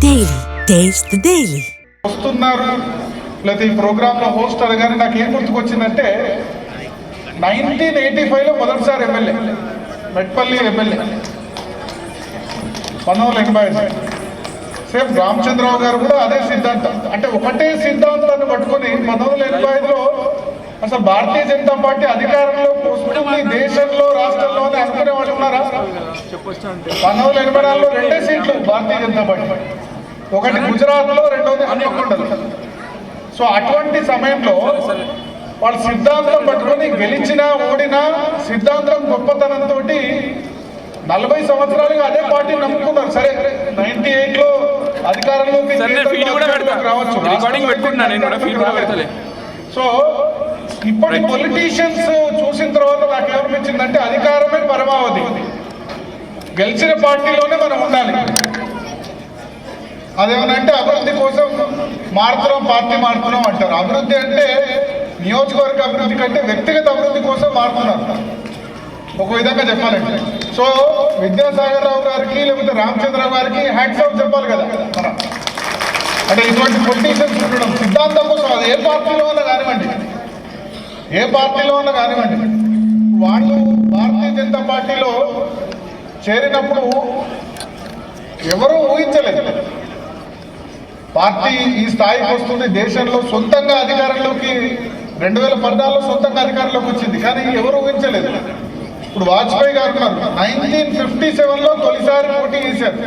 Daily taste the daily వస్తున్నారు. లేదా ఈ ప్రోగ్రాంలో హోస్ట్ అనగానే నాకు ఏం గుర్తుకొచ్చిందంటే 1985లో మొదటిసారి MLA Metpally MLA 1985. Same Ramachandrarao గారు కూడా అదే సిద్ధాంతం, అంటే ఒకటే సిద్ధాంతాన్ని పట్టుకొని 1985లో అసలు భారతీయ జనతా పార్టీ అధికారంలో వస్తుంది దేశంలో రాష్ట్రంలోనే అనుకునే వాళ్ళు ఉన్నారా? 1984లో 2 సీట్లు భారతీయ జనతా పార్టీ, ఒకటి గుజరాత్లో, రెండోది హన్మకొండలో. సో అటువంటి సమయంలో వాళ్ళు సిద్ధాంతం పట్టుకొని గెలిచినా ఓడినా సిద్ధాంతం గొప్పతనంతో 40 సంవత్సరాలుగా అదే పార్టీ నమ్ముకున్నారు. సరే 98లో అధికారంలోకి రావచ్చు. సో ఇప్పటి పొలిటీషియన్స్ చూసిన తర్వాత నాకు ఏమనిపించిందంటే అధికారమే పరమావధి, గెలిచిన పార్టీలోనే మనం ఉండాలి. అదేమనంటే అభివృద్ధి కోసం మారుతున్నాం, పార్టీ మారుతున్నాం అంటారు. అభివృద్ధి అంటే నియోజకవర్గ అభివృద్ధి కంటే వ్యక్తిగత అభివృద్ధి కోసం మారుతున్నారు ఒక విధంగా చెప్పాలంటే. సో విద్యాసాగర్ రావు గారికి లేకపోతే రామచంద్రరావు గారికి హ్యాట్స్ ఆఫ్ చెప్పాలి కదా మనం. అంటే ఇటువంటి పొలిటీషియన్స్ ఉండడం సిద్ధాంతం కోసం, అది ఏ పార్టీలో ఉన్నా కానివ్వండి, ఏ పార్టీలో ఉన్నా కానివ్వండి. వాళ్ళు భారతీయ జనతా పార్టీలో చేరినప్పుడు ఎవరూ ఊహించలేదు పార్టీ ఈ స్థాయికి వస్తుంది. దేశంలో సొంతంగా అధికారంలోకి 2014లో సొంతంగా అధికారంలోకి వచ్చింది, కానీ ఎవరు ఊహించలేదు. ఇప్పుడు వాజ్పేయి గారు ఉన్నారు, 1957లో తొలిసారి పోటీ చేశారు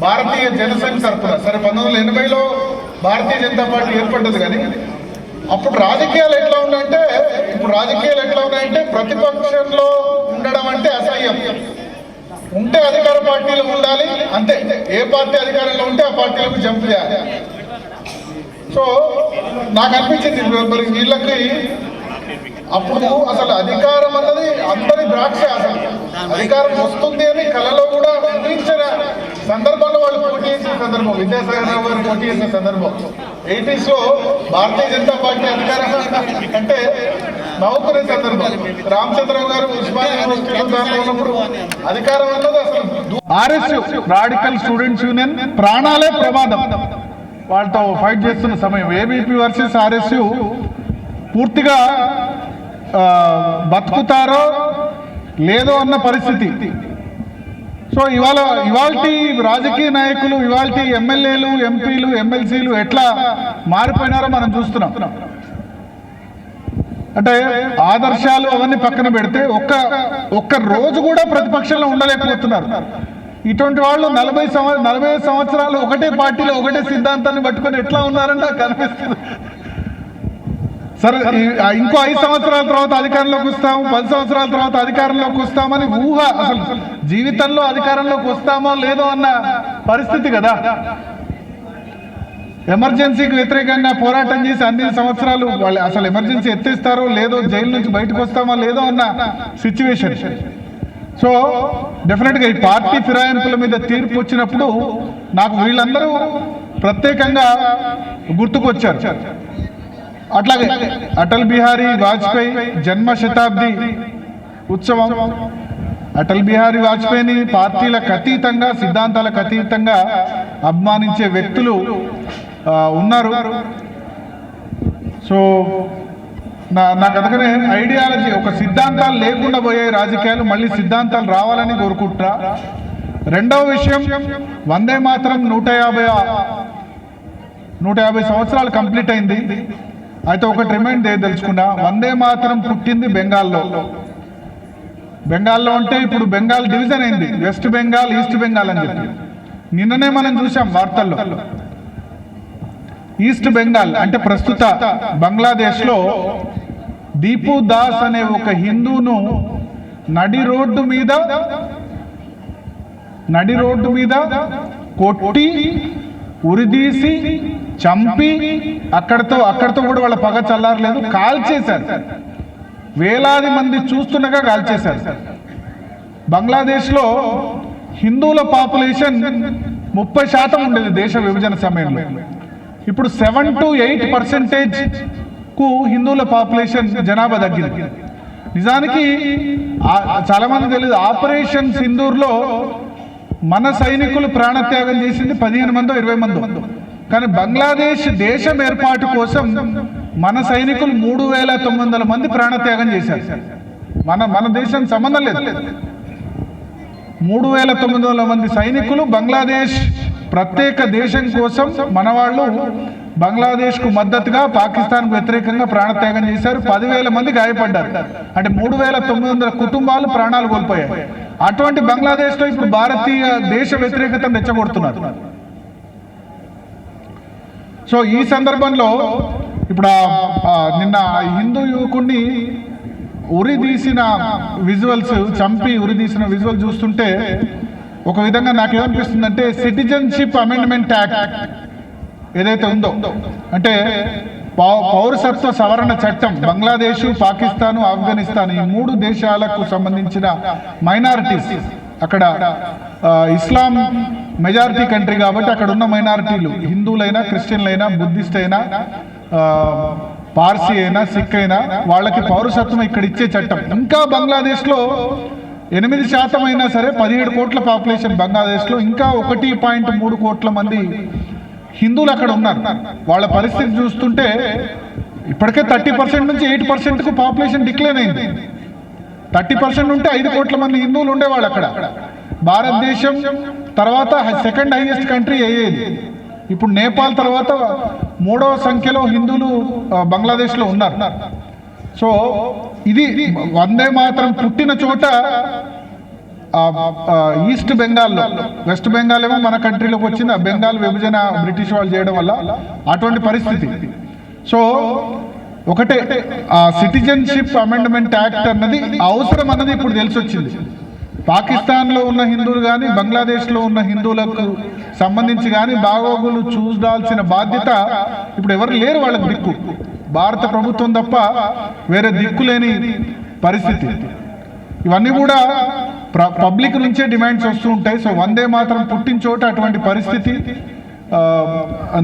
భారతీయ జనసంఘ్ తరఫున. సరే 1980లో భారతీయ జనతా పార్టీ ఏర్పడ్డది, కానీ అప్పుడు రాజకీయాలు ఎట్లా ఉన్నాయంటే, ఇప్పుడు రాజకీయాలు ఎట్లా ఉన్నాయంటే ప్రతిపక్షంలో ఉండడం అంటే అసహ్యం, ఉంటే అధికార పార్టీలు ఉండాలి అంతే. ఏ పార్టీ అధికారంలో ఉంటే ఆ పార్టీలకు జంప్ చేయాలి. సో నాకు అనిపించింది వీళ్ళకి అప్పుడు అసలు అధికారం అన్నది అందరి ద్రాక్ష. అసలు అధికారం వస్తుంది అని కళలో కూడా ఊహించిన సందర్భంలో వాళ్ళు పోటీ చేసిన సందర్భం, విద్యాసాగర్ రావు గారు పోటీ చేసిన సందర్భం 80s లో భారతీయ జనతా పార్టీ అధికారం అంటే నవ్వుకునే సందర్భం. రామచంద్రరావు గారు ఉస్మానియా యూనివర్సిటీలో దాంట్లో ఉన్నప్పుడు అధికారం అన్నది అసలు. RSU రాడికల్ స్టూడెంట్స్ యూనియన్ ప్రాణాలే ప్రమాదం, వాళ్ళతో ఫైట్ చేస్తున్న సమయం. ABP వర్సెస్ RSU పూర్తిగా బతుకుతారో లేదో అన్న పరిస్థితి. సో ఇవాల్టి రాజకీయ నాయకులు, ఇవాల్టి ఎమ్మెల్యేలు, ఎంపీలు, ఎమ్మెల్సీలు ఎట్లా మారిపోయినారో మనం చూస్తున్నాం. అంటే ఆదర్శాలు అవన్నీ పక్కన పెడితే ఒక్క రోజు కూడా ప్రతిపక్షంలో ఉండలేకపోతున్నారు. ఇటువంటి వాళ్ళు 40 సంవత్సరాలు ఒకటే పార్టీలో ఒకటే సిద్ధాంతాన్ని పట్టుకొని ఎట్లా ఉన్నారని నాకు అనిపిస్తుంది. సరే ఇంకో 5 సంవత్సరాల తర్వాత అధికారంలోకి వస్తాము, 10 సంవత్సరాల తర్వాత అధికారంలోకి వస్తామని ఊహ, అసలు జీవితంలో అధికారంలోకి వస్తామో లేదో అన్న పరిస్థితి కదా. ఎమర్జెన్సీకి వ్యతిరేకంగా పోరాటం చేసి అన్ని సంవత్సరాలు వాళ్ళు అసలు ఎమర్జెన్సీ ఎత్తేస్తారో లేదో, జైలు నుంచి బయటకు వస్తామో లేదో అన్న సిచ్యువేషన్. సో డెఫినెట్గా ఈ పార్టీ ఫిరాయింపుల మీద తీర్పు వచ్చినప్పుడు నాకు వీళ్ళందరూ ప్రత్యేకంగా గుర్తుకొచ్చారు. అట్లాగే అటల్ బిహారీ వాజ్పేయి జన్మ శతాబ్ది ఉత్సవం. అటల్ బిహారీ వాజ్పేయిని పార్టీలకు అతీతంగా, సిద్ధాంతాలకు అతీతంగా అభిమానించే వ్యక్తులు ఉన్నారు. సో నాకు అందుకనే ఐడియాలజీ, ఒక సిద్ధాంతాలు లేకుండా పోయే రాజకీయాలు మళ్ళీ సిద్ధాంతాలు రావాలని కోరుకుంటున్నా. రెండవ విషయం, వందే మాత్రం 150 సంవత్సరాలు కంప్లీట్ అయింది. అయితే ఒకటి రిమైండ్ తెలుసుకున్నా, వందే మాత్రం పుట్టింది బెంగాల్లో అంటే ఇప్పుడు బెంగాల్ డివిజన్ అయింది, వెస్ట్ బెంగాల్, ఈస్ట్ బెంగాల్ అని చెప్పి. నిన్ననే మనం చూసాం వార్తల్లో, ఈస్ట్ బెంగాల్ అంటే ప్రస్తుత బంగ్లాదేశ్లో దీపు దాస్ అనే ఒక హిందూను నడి రోడ్డు మీద కొట్టి ఉరిదీసి చంపి అక్కడతో కూడా వాళ్ళ పగ చల్లారలేదు, కాల్చేశారు. వేలాది మంది చూస్తుండగా కాల్చేశారు. బంగ్లాదేశ్లో హిందువుల పాపులేషన్ 30% ఉండేది దేశ విభజన సమయంలో. ఇప్పుడు 7 to 8% కు హిందువుల పాపులేషన్ జనాభా తగ్గింది. నిజానికి చాలా మంది తెలియదు, ఆపరేషన్ సింధూర్లో మన సైనికులు ప్రాణత్యాగం చేసింది 15 మందో 20 మందో. కానీ బంగ్లాదేశ్ దేశం ఏర్పాటు కోసం మన సైనికులు 3900 మంది ప్రాణత్యాగం చేశారు. మన దేశం సంబంధం లేదు. 3900 మంది సైనికులు బంగ్లాదేశ్ ప్రత్యేక దేశం కోసం మన వాళ్ళు బంగ్లాదేశ్కు మద్దతుగా పాకిస్తాన్కు వ్యతిరేకంగా ప్రాణత్యాగం చేశారు. 10,000 మంది గాయపడ్డారు. అంటే 3900 కుటుంబాలు ప్రాణాలు కోల్పోయాయి. అటువంటి బంగ్లాదేశ్లో ఇప్పుడు భారతీయ దేశ వ్యతిరేకతను రెచ్చగొడుతున్నారు. సో ఈ సందర్భంలో ఇప్పుడు నిన్న హిందూ యువకుడిని ఉరిదీసిన విజువల్స్, చంపి ఉరిదీసిన విజువల్ చూస్తుంటే ఒక విధంగా నాకేమనిపిస్తుందంటే సిటిజన్షిప్ అమెండ్మెంట్ యాక్ట్ ఏదైతే ఉందో, అంటే పౌరసత్వ సవరణ చట్టం, బంగ్లాదేశ్, పాకిస్తాను, ఆఫ్ఘనిస్తాన్ ఈ 3 దేశాలకు సంబంధించిన మైనారిటీస్, అక్కడ ఇస్లాం మెజారిటీ కంట్రీ కాబట్టి అక్కడ ఉన్న మైనారిటీలు హిందువులైనా, క్రిస్టియన్లైనా, బుద్ధిస్ట్ అయినా, పార్సీ అయినా, సిక్ అయినా వాళ్ళకి పౌరసత్వం ఇక్కడ ఇచ్చే చట్టం. ఇంకా బంగ్లాదేశ్లో 8% అయినా సరే 17 కోట్ల పాపులేషన్ బంగ్లాదేశ్లో, ఇంకా 1.3 కోట్ల మంది హిందువులు అక్కడ ఉన్నారు. వాళ్ళ పరిస్థితి చూస్తుంటే ఇప్పటికే 30% నుంచి 8%కు పాపులేషన్ డిక్లైన్ అయింది. 30% ఉంటే 5 కోట్ల మంది హిందువులు ఉండేవాళ్ళు అక్కడ. భారతదేశం తర్వాత సెకండ్ హైయెస్ట్ కంట్రీ అయ్యేది. ఇప్పుడు నేపాల్ తర్వాత 3వ సంఖ్యలో హిందువులు బంగ్లాదేశ్లో ఉన్నారు. సో ఇది వందే మాతరం పుట్టిన చోట ఈస్ట్ బెంగాల్లో, వెస్ట్ బెంగాల్ ఏమో మన కంట్రీలోకి వచ్చింది. ఆ బెంగాల్ విభజన బ్రిటిష్ వాళ్ళు చేయడం వల్ల అటువంటి పరిస్థితి. సో ఒకటే సిటిజన్షిప్ అమెండ్మెంట్ యాక్ట్ అన్నది అవసరం అన్నది ఇప్పుడు తెలిసి వచ్చింది. పాకిస్తాన్లో ఉన్న హిందువులు కానీ, బంగ్లాదేశ్లో ఉన్న హిందువులకు సంబంధించి కానీ బాగోగులు చూడాల్సిన బాధ్యత ఇప్పుడు ఎవరు లేరు. వాళ్ళకి దిక్కు భారత ప్రభుత్వం తప్ప వేరే దిక్కు లేని పరిస్థితి. ఇవన్నీ కూడా పబ్లిక్ నుంచే డిమాండ్స్ వస్తూ ఉంటాయి. సో వందే మాత్రం పుట్టిన చోట అటువంటి పరిస్థితి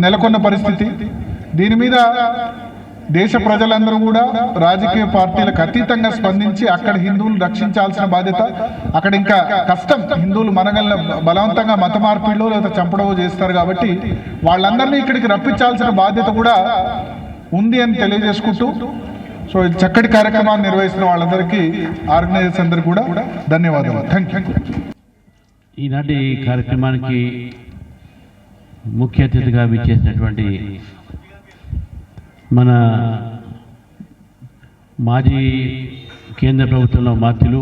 నెలకొన్న పరిస్థితి. దీని మీద దేశ ప్రజలందరూ కూడా రాజకీయ పార్టీలకు అతీతంగా స్పందించి అక్కడ హిందువులు రక్షించాల్సిన బాధ్యత. అక్కడ ఇంకా కష్టం, హిందువులు మనగల బలవంతంగా మత మార్పిడిలో లేదా చంపడమో చేస్తారు కాబట్టి వాళ్ళందరినీ ఇక్కడికి రప్పించాల్సిన బాధ్యత కూడా ఉంది అని తెలియజేసుకుంటూ, సో చక్కటి కార్యక్రమాన్ని నిర్వహిస్తున్న వాళ్ళందరికీ, ఆర్గనైజర్స్ అందరికీ కూడా ధన్యవాదాలు. Thank you. ఈనాటి కార్యక్రమానికి ముఖ్య అతిథిగా విచ్చేసినటువంటి మన మాజీ కేంద్ర ప్రభుత్వంలో మంత్రులు,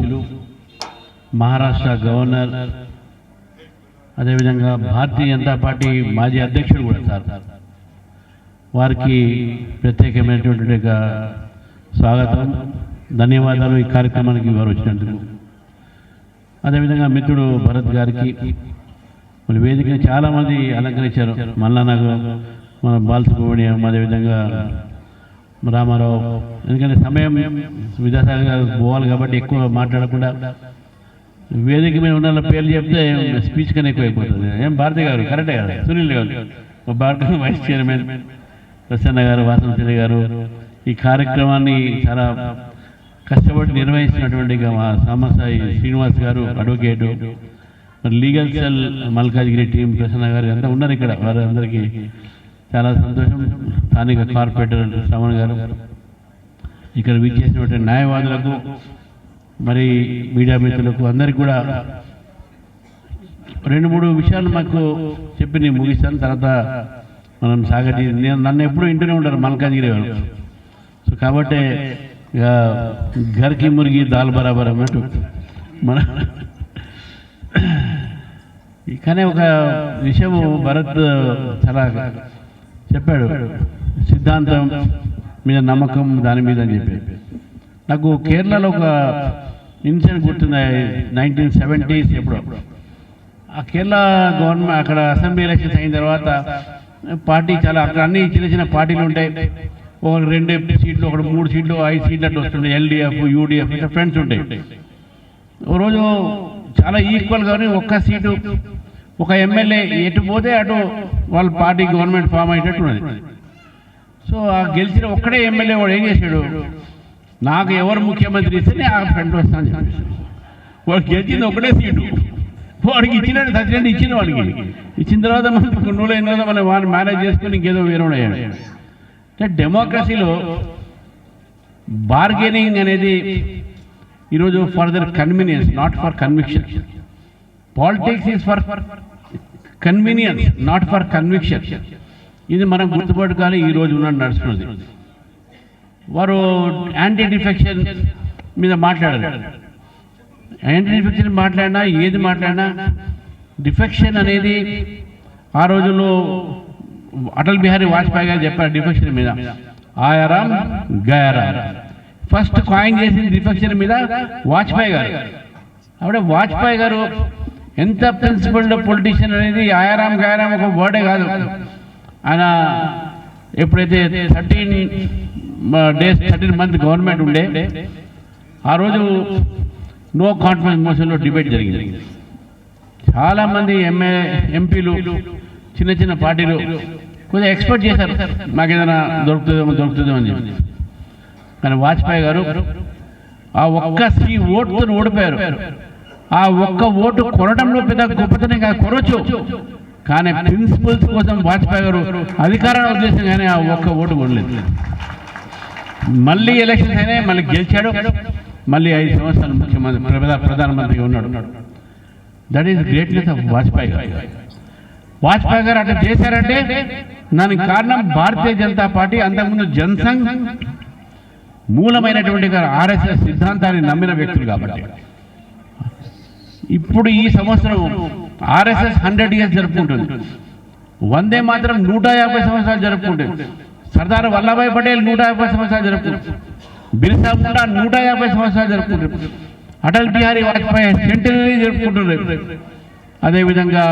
మహారాష్ట్ర గవర్నర్, అదేవిధంగా భారతీయ జనతా పార్టీ మాజీ అధ్యక్షుడు కూడా సార్, వారికి ప్రత్యేకమైనటువంటి స్వాగతం, ధన్యవాదాలు ఈ కార్యక్రమానికి వారు వచ్చినందుకు. అదేవిధంగా మిత్రుడు భరత్ గారికి, మన వేదికని చాలామంది అలంకరించారు. మళ్ళా నాకు మన బాలసుబ్రహ్మణ్యం, అదేవిధంగా రామారావు, ఎందుకంటే సమయం విద్యాసాగర్ గారు పోవాలి కాబట్టి ఎక్కువ మాట్లాడకుండా వేదిక మీద ఉన్న పేర్లు చెప్తే స్పీచ్ కన్నా ఎక్కువైపోతుంది. ఏం భారతి గారు కరెక్టే కదా, సునీల్ గారు, భారత వైస్ చైర్మన్ ప్రసన్న గారు, వాసంశెట్టి గారు, ఈ కార్యక్రమాన్ని చాలా కష్టపడి నిర్వహిస్తున్నటువంటి మా సామసాయి శ్రీనివాస్ గారు అడ్వకేటు, మరి legal cell Malkajgiri team Prasanna గారు అంతా ఉన్నారు ఇక్కడ. వారందరికీ చాలా సంతోషం. స్థానిక కార్పొరేటర్ శ్రవణ్ గారు, ఇక్కడ విచ్చేసినటువంటి న్యాయవాదులకు, మరి మీడియా మిత్రులకు అందరికీ కూడా 2-3 విషయాలు మాకు చెప్పి నేను ముగిస్తాను. తర్వాత మనం సాగతి, నన్ను ఎప్పుడూ ఇంటూనే ఉంటారు మల్కాజ్గిరి వారు. సో కాబట్టి ఇక ఘర్కి మురిగి దాల్ బరాబర్ అన్నట్టు మన కానీ ఒక విషయము భరత్ చాలా చెప్పాడు, సిద్ధాంతం మీద నమ్మకం, దాని మీద అని చెప్పి. నాకు కేరళలో ఒక ఇన్సిడెంట్ గుర్తుంది, 1970s ఎప్పుడో. ఆ కేరళ గవర్నమెంట్ అక్కడ అసెంబ్లీ ఎలక్షన్స్ అయిన తర్వాత పార్టీ చాలా, అక్కడ అన్ని చిన్న చిన్న పార్టీలు ఉంటాయి. ఒక 2 సీట్లు, ఒకటి 3 సీట్లు, 5 సీట్లు అట్లా వస్తుంటాయి. ఎల్డిఎఫ్, యూడిఎఫ్ ఇట్లా ఫ్రెండ్స్ ఉంటాయి. ఓ రోజు చాలా ఈక్వల్గానే ఒక్క సీటు, ఒక ఎమ్మెల్యే ఎటు పోతే అటు వాళ్ళ పార్టీ గవర్నమెంట్ ఫామ్ అయ్యేటట్టు ఉన్నది. సో ఆ గెలిచిన ఒక్కడే ఎమ్మెల్యే వాడు ఏం చేశాడు, నాకు ఎవరు ముఖ్యమంత్రి ఇస్తే నేను ఆ ఫ్రంట్ వస్తాను చెప్పేసి వాడు గెలిచింది ఒకటే సీటు, వాడికి ఇచ్చినట్టు సచినట్టు ఇచ్చిన వాడికి ఇచ్చిన తర్వాత మనం కొన్ని రోజులు అయిన తర్వాత మనం వాడిని మేనేజ్ చేసుకుని ఇంకేదో వేరే అయ్యాడు. అంటే డెమోక్రసీలో బార్గెనింగ్ అనేది ఈరోజు for their convenience, not for conviction. Politics is for convenience, not for conviction. ఇది మనం గుర్తుపట్టుకోవాలి. ఈరోజు ఉన్నట్టు నడుస్తున్నది. వారు యాంటీ డిఫెక్షన్ మీద మాట్లాడారు. యాంటీ డిఫెక్షన్ మాట్లాడినా ఏది మాట్లాడినా డిఫెక్షన్ అనేది ఆ రోజుల్లో అటల్ బిహారీ వాజ్పేయి గారు చెప్పారు డిఫెక్షన్ మీద, ఆయారాం గయారాం. ఫస్ట్ కాయిన్ చేసింది డిఫెక్షన్ మీద వాజ్పేయి గారు. అప్పుడే వాజ్పేయి గారు ఎంత ప్రిన్సిపల్డ్ పొలిటీషియన్ అనేది ఆయారాం గయారాం ఒక వర్డే కాదు. ఆయన ఎప్పుడైతే 13 మంత్ గవర్నమెంట్ ఉండే ఆ రోజు నో కాన్ఫిడెన్స్ మోషన్లో డిబేట్ జరిగింది. చాలామంది ఎంపీలు చిన్న చిన్న పార్టీలు కొద్దిగా ఎక్స్పెక్ట్ చేశారు మాకు ఏదైనా దొరుకుతుందేమో అని చెప్పి. కానీ వాజ్పేయి గారు ఆ ఒక్క ఓటుతో ఓడిపోయారు. ఆ ఒక్క ఓటు కొనడంలో పెద్ద గొప్పతనం కాదు, కొనవచ్చు. కానీ ప్రిన్సిపల్స్ కోసం వాజ్పేయి గారు అధికారాన్ని ఉద్దేశం కానీ ఆ ఒక్క ఓటు కొనలేదు. మళ్ళీ ఎలక్షన్స్ అయినా మళ్ళీ గెలిచాడు. మళ్ళీ 5 సంవత్సరాలు ముఖ్యమంత్రి ప్రధానమంత్రిగా ఉన్నాడు. That is greatness of Vajpayee గారు. వాజ్పేయి గారు అట్లా చేశారంటే దానికి కారణం భారతీయ జనతా పార్టీ, అంతకుముందు జనసంఘ్ మూలమైనటువంటి ఆర్ఎస్ఎస్ సిద్ధాంతాన్ని నమ్మిన వ్యక్తులు కాబట్టి. ఇప్పుడు ఈ సంవత్సరం ఆర్ఎస్ఎస్ 100 years జరుపుకుంటుంది. వందే మాత్రం 150 సంవత్సరాలు జరుపుకుంటుంది. సర్దార్ వల్లభాయ్ పటేల్ 150 సంవత్సరాలు జరుపుకుంటారు. బిర్సా ముండా 150 సంవత్సరాలు జరుపుకుంటారు. అటల్ బిహారీ వాజ్పేయి సెంటనరీ జరుపుకుంటున్నారు. అదేవిధంగా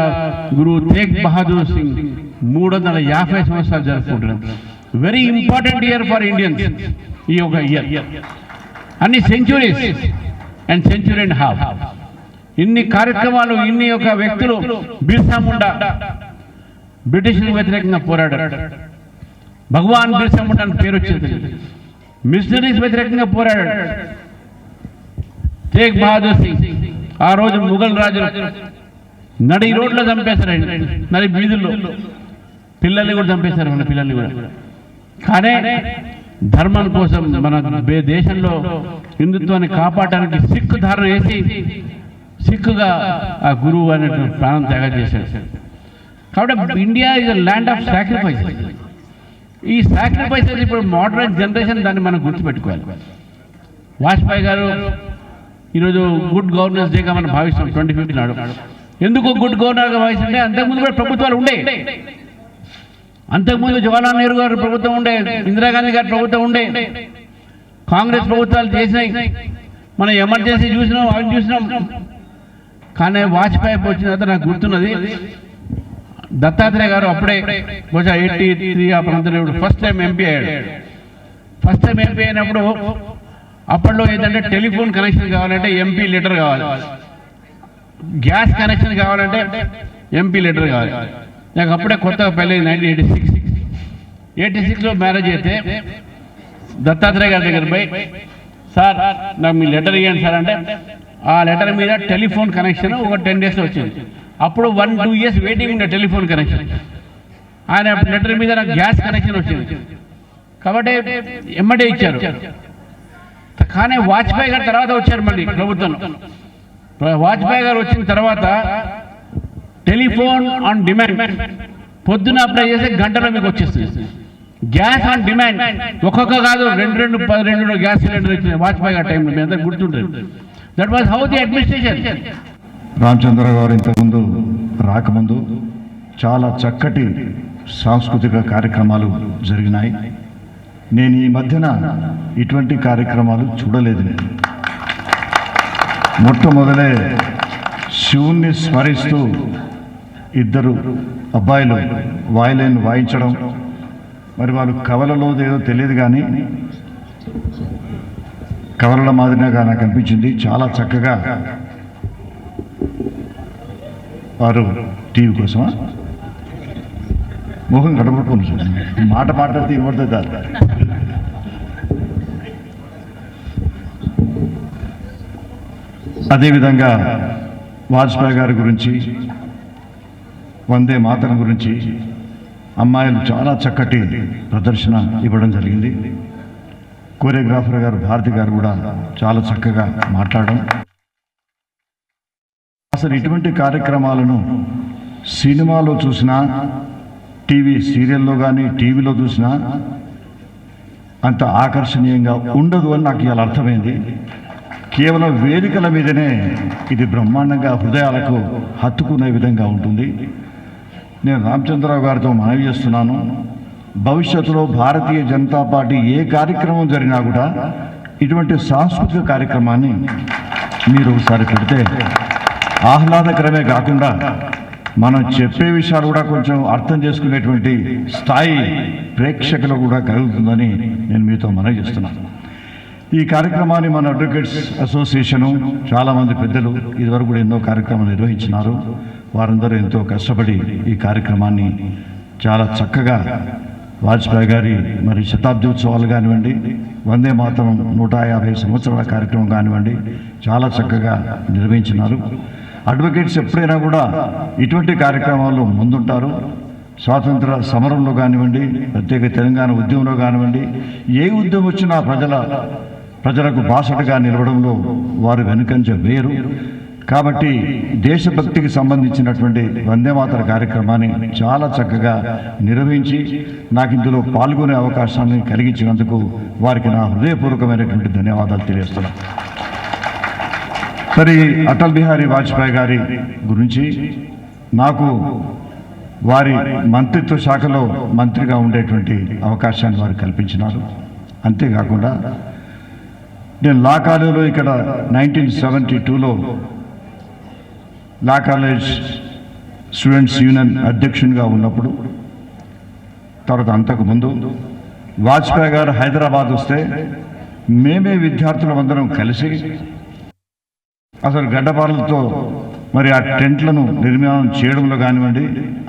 గురు తేగ్ బహదూర్ సింగ్ 350 సంవత్సరాలు జరుపుకుంటున్నారు. Very important year for Indians ఈ ఒక ఇయర్. అన్ని centuries and century and half, ఇన్ని కార్యక్రమాలు, ఇన్ని ఒక వ్యక్తులు. బిర్సా ముండా బ్రిటిష్లకు వ్యతిరేకంగా పోరాడారు. భగవాన్ బిర్సా ముండా అని పేరు వచ్చింది. మిషనరీస్ వ్యతిరేకంగా పోరాడాడు. తేగ్ బహదూర్ సింగ్ ఆ రోజు ముఘల్ రాజులు నడి రోడ్లో చంపేశారండి, నడి వీధుల్లో. పిల్లల్ని కూడా చంపేశారు, మన పిల్లల్ని కూడా. కానీ ధర్మం కోసం మన దేశంలో హిందుత్వాన్ని కాపాడడానికి సిక్కు ధారణ వేసి సిక్కుగా ఆ గురువు అనేటువంటి ప్రాణం త్యాగం చేశారు. కాబట్టి India is a land of sacrifice. ఈ సాక్రిఫైసెస్ ఇప్పుడు మోడర్న్ జనరేషన్ దాన్ని మనం గుర్తుపెట్టుకోవాలి. వాజ్పేయి గారు ఈరోజు గుడ్ గవర్నెన్స్ డేగా మనం భావిస్తాం 25th నాడు. ఎందుకు గుడ్ గవర్నర్గా భావిస్తుంటే అంతకుముందు కూడా ప్రభుత్వాలు ఉండే. అంతకుముందు జవహర్లాల్ నెహ్రూ గారి ప్రభుత్వం ఉండే, ఇందిరాగాంధీ గారి ప్రభుత్వం ఉండే, కాంగ్రెస్ ప్రభుత్వాలు చేసినాయి. మనం ఎమర్జెన్సీ చూసినాం, అవి చూసినాం. కానీ వాజ్పేయి వచ్చిన తర్వాత నాకు గుర్తున్నది, దత్తాత్రేయ గారు అప్పుడే బహుశా 83 ఆ ప్రాంతంలో ఫస్ట్ టైం ఎంపీ అయ్యాడు. ఫస్ట్ టైం ఎంపీ అయినప్పుడు అప్పట్లో ఏంటంటే టెలిఫోన్ కనెక్షన్ కావాలంటే ఎంపీ లెటర్ కావాలి, గ్యాస్ కనెక్షన్ కావాలంటే ఎంపీ లెటర్ కావాలి. నాకు అప్పుడే కొత్తగా పెళ్ళి 1986లో మ్యారేజ్ అయితే దత్తాత్రేయ గారి దగ్గర పోయి, సార్ నాకు మీ లెటర్ ఇవ్వండి సార్ అంటే, ఆ లెటర్ మీద టెలిఫోన్ కనెక్షన్ ఒక 10 days వచ్చింది. అప్పుడు 1-2 years వెయిటింగ్ ఉండే టెలిఫోన్ కనెక్షన్. ఆయన లెటర్ మీద నాకు గ్యాస్ కనెక్షన్ వచ్చింది కాబట్టి ఎమ్మటే ఇచ్చారు. కానీ వాజ్పేయి గారు తర్వాత వచ్చారు మళ్ళీ ప్రభుత్వం. వాజ్పేయి గారు వచ్చిన తర్వాత టెలిఫోన్ ఆన్ డిమాండ్, పొద్దున అప్లై చేస్తే గంటలో మీకు వచ్చేస్తుంది. గ్యాస్ ఆన్ డిమాండ్, ఒక్కొక్క కాదు 2 గ్యాస్ సిలిండర్ వచ్చినాయి వాజ్పేయి గారి టైంలో. మీ అందరికి గుర్తుంటుంది. That was how the administration. Ramachandra గారు ఇంతకుముందు రాకముందు చాలా చక్కటి సాంస్కృతిక కార్యక్రమాలు జరిగినాయి. నేను ఈ మధ్యన ఇటువంటి కార్యక్రమాలు చూడలేదు. మొట్టమొదలే శివుణ్ణి స్మరిస్తూ 2 అబ్బాయిలు వాయిలిన్ వాయించడం, మరి వాళ్ళు కవలలో ఏదో తెలియదు కానీ కవలల మాదిరిగా నాకు అనిపించింది. చాలా చక్కగా వారు టీవీ కోసమా మోహం గడపడుకుని మాట మాట్లాడితే ఇవ్వబడుతుంది కాదు. అదేవిధంగా వాజ్పేయి గారి గురించి, వందే మాతరం గురించి అమ్మాయిలు చాలా చక్కటి ప్రదర్శన ఇవ్వడం జరిగింది. కోరియోగ్రాఫర్ గారు భారతి గారు కూడా చాలా చక్కగా మాట్లాడడం. అసలు ఇటువంటి కార్యక్రమాలను సినిమాలో చూసినా, టీవీ సీరియల్లో కానీ టీవీలో చూసినా అంత ఆకర్షణీయంగా ఉండదు అని నాకు ఇలా అర్థమైంది. కేవలం వేదికల మీదనే ఇది బ్రహ్మాండంగా హృదయాలకు హత్తుకునే విధంగా ఉంటుంది. నేను రామచంద్రరావు గారితో మనవి చేస్తున్నాను, భవిష్యత్తులో భారతీయ జనతా పార్టీ ఏ కార్యక్రమం జరిగినా కూడా ఇటువంటి సాంస్కృతిక కార్యక్రమాన్ని మీరు ఒకసారి పెడితే ఆహ్లాదకరమే కాకుండా మనం చెప్పే విషయాలు కూడా కొంచెం అర్థం చేసుకునేటువంటి స్థాయి ప్రేక్షకులు కూడా కలుగుతుందని నేను మీతో మనవి చేస్తున్నాను. ఈ కార్యక్రమాన్ని మన అడ్వకేట్స్ అసోసియేషను చాలామంది పెద్దలు ఇదివరకు కూడా ఎన్నో కార్యక్రమాలు నిర్వహించినారు. వారందరూ ఎంతో కష్టపడి ఈ కార్యక్రమాన్ని చాలా చక్కగా వాజ్పేయి గారి మరి శతాబ్ది ఉత్సవాలు కానివ్వండి, వందే మాతరం 150 సంవత్సరాల కార్యక్రమం కానివ్వండి, చాలా చక్కగా నిర్వహించినారు. అడ్వకేట్స్ ఎప్పుడైనా కూడా ఇటువంటి కార్యక్రమాల్లో ముందుంటారు. స్వాతంత్ర సమరంలో కానివ్వండి, ప్రత్యేక తెలంగాణ ఉద్యమంలో కానివ్వండి, ఏ ఉద్యమం వచ్చినా ప్రజలకు బాసటగా నిలవడంలో వారు వెనుకంజ వేరు. కాబట్టి దేశభక్తికి సంబంధించినటువంటి వందేమాతర కార్యక్రమాన్ని చాలా చక్కగా నిర్వహించి నాకు ఇందులో పాల్గొనే అవకాశాన్ని కలిగించినందుకు వారికి నా హృదయపూర్వకమైనటువంటి ధన్యవాదాలు తెలియజేస్తున్నాను. సరే, అటల్ బిహారీ వాజ్పేయి గారి గురించి నాకు వారి మంత్రిత్వ శాఖలో మంత్రిగా ఉండేటువంటి అవకాశాన్ని వారు కల్పించినారు. అంతేకాకుండా నేను లా కాలేజీలో ఇక్కడ 1972లో లా కాలేజ్ స్టూడెంట్స్ యూనియన్ అధ్యక్షునిగా ఉన్నప్పుడు, తర్వాత అంతకుముందు వాజ్పేయి గారు హైదరాబాద్ వస్తే మేమే విద్యార్థులందరం కలిసి అసలు గడ్డపాలతో మరి ఆ టెంట్లను నిర్మాణం చేయడంలో కానివ్వండి,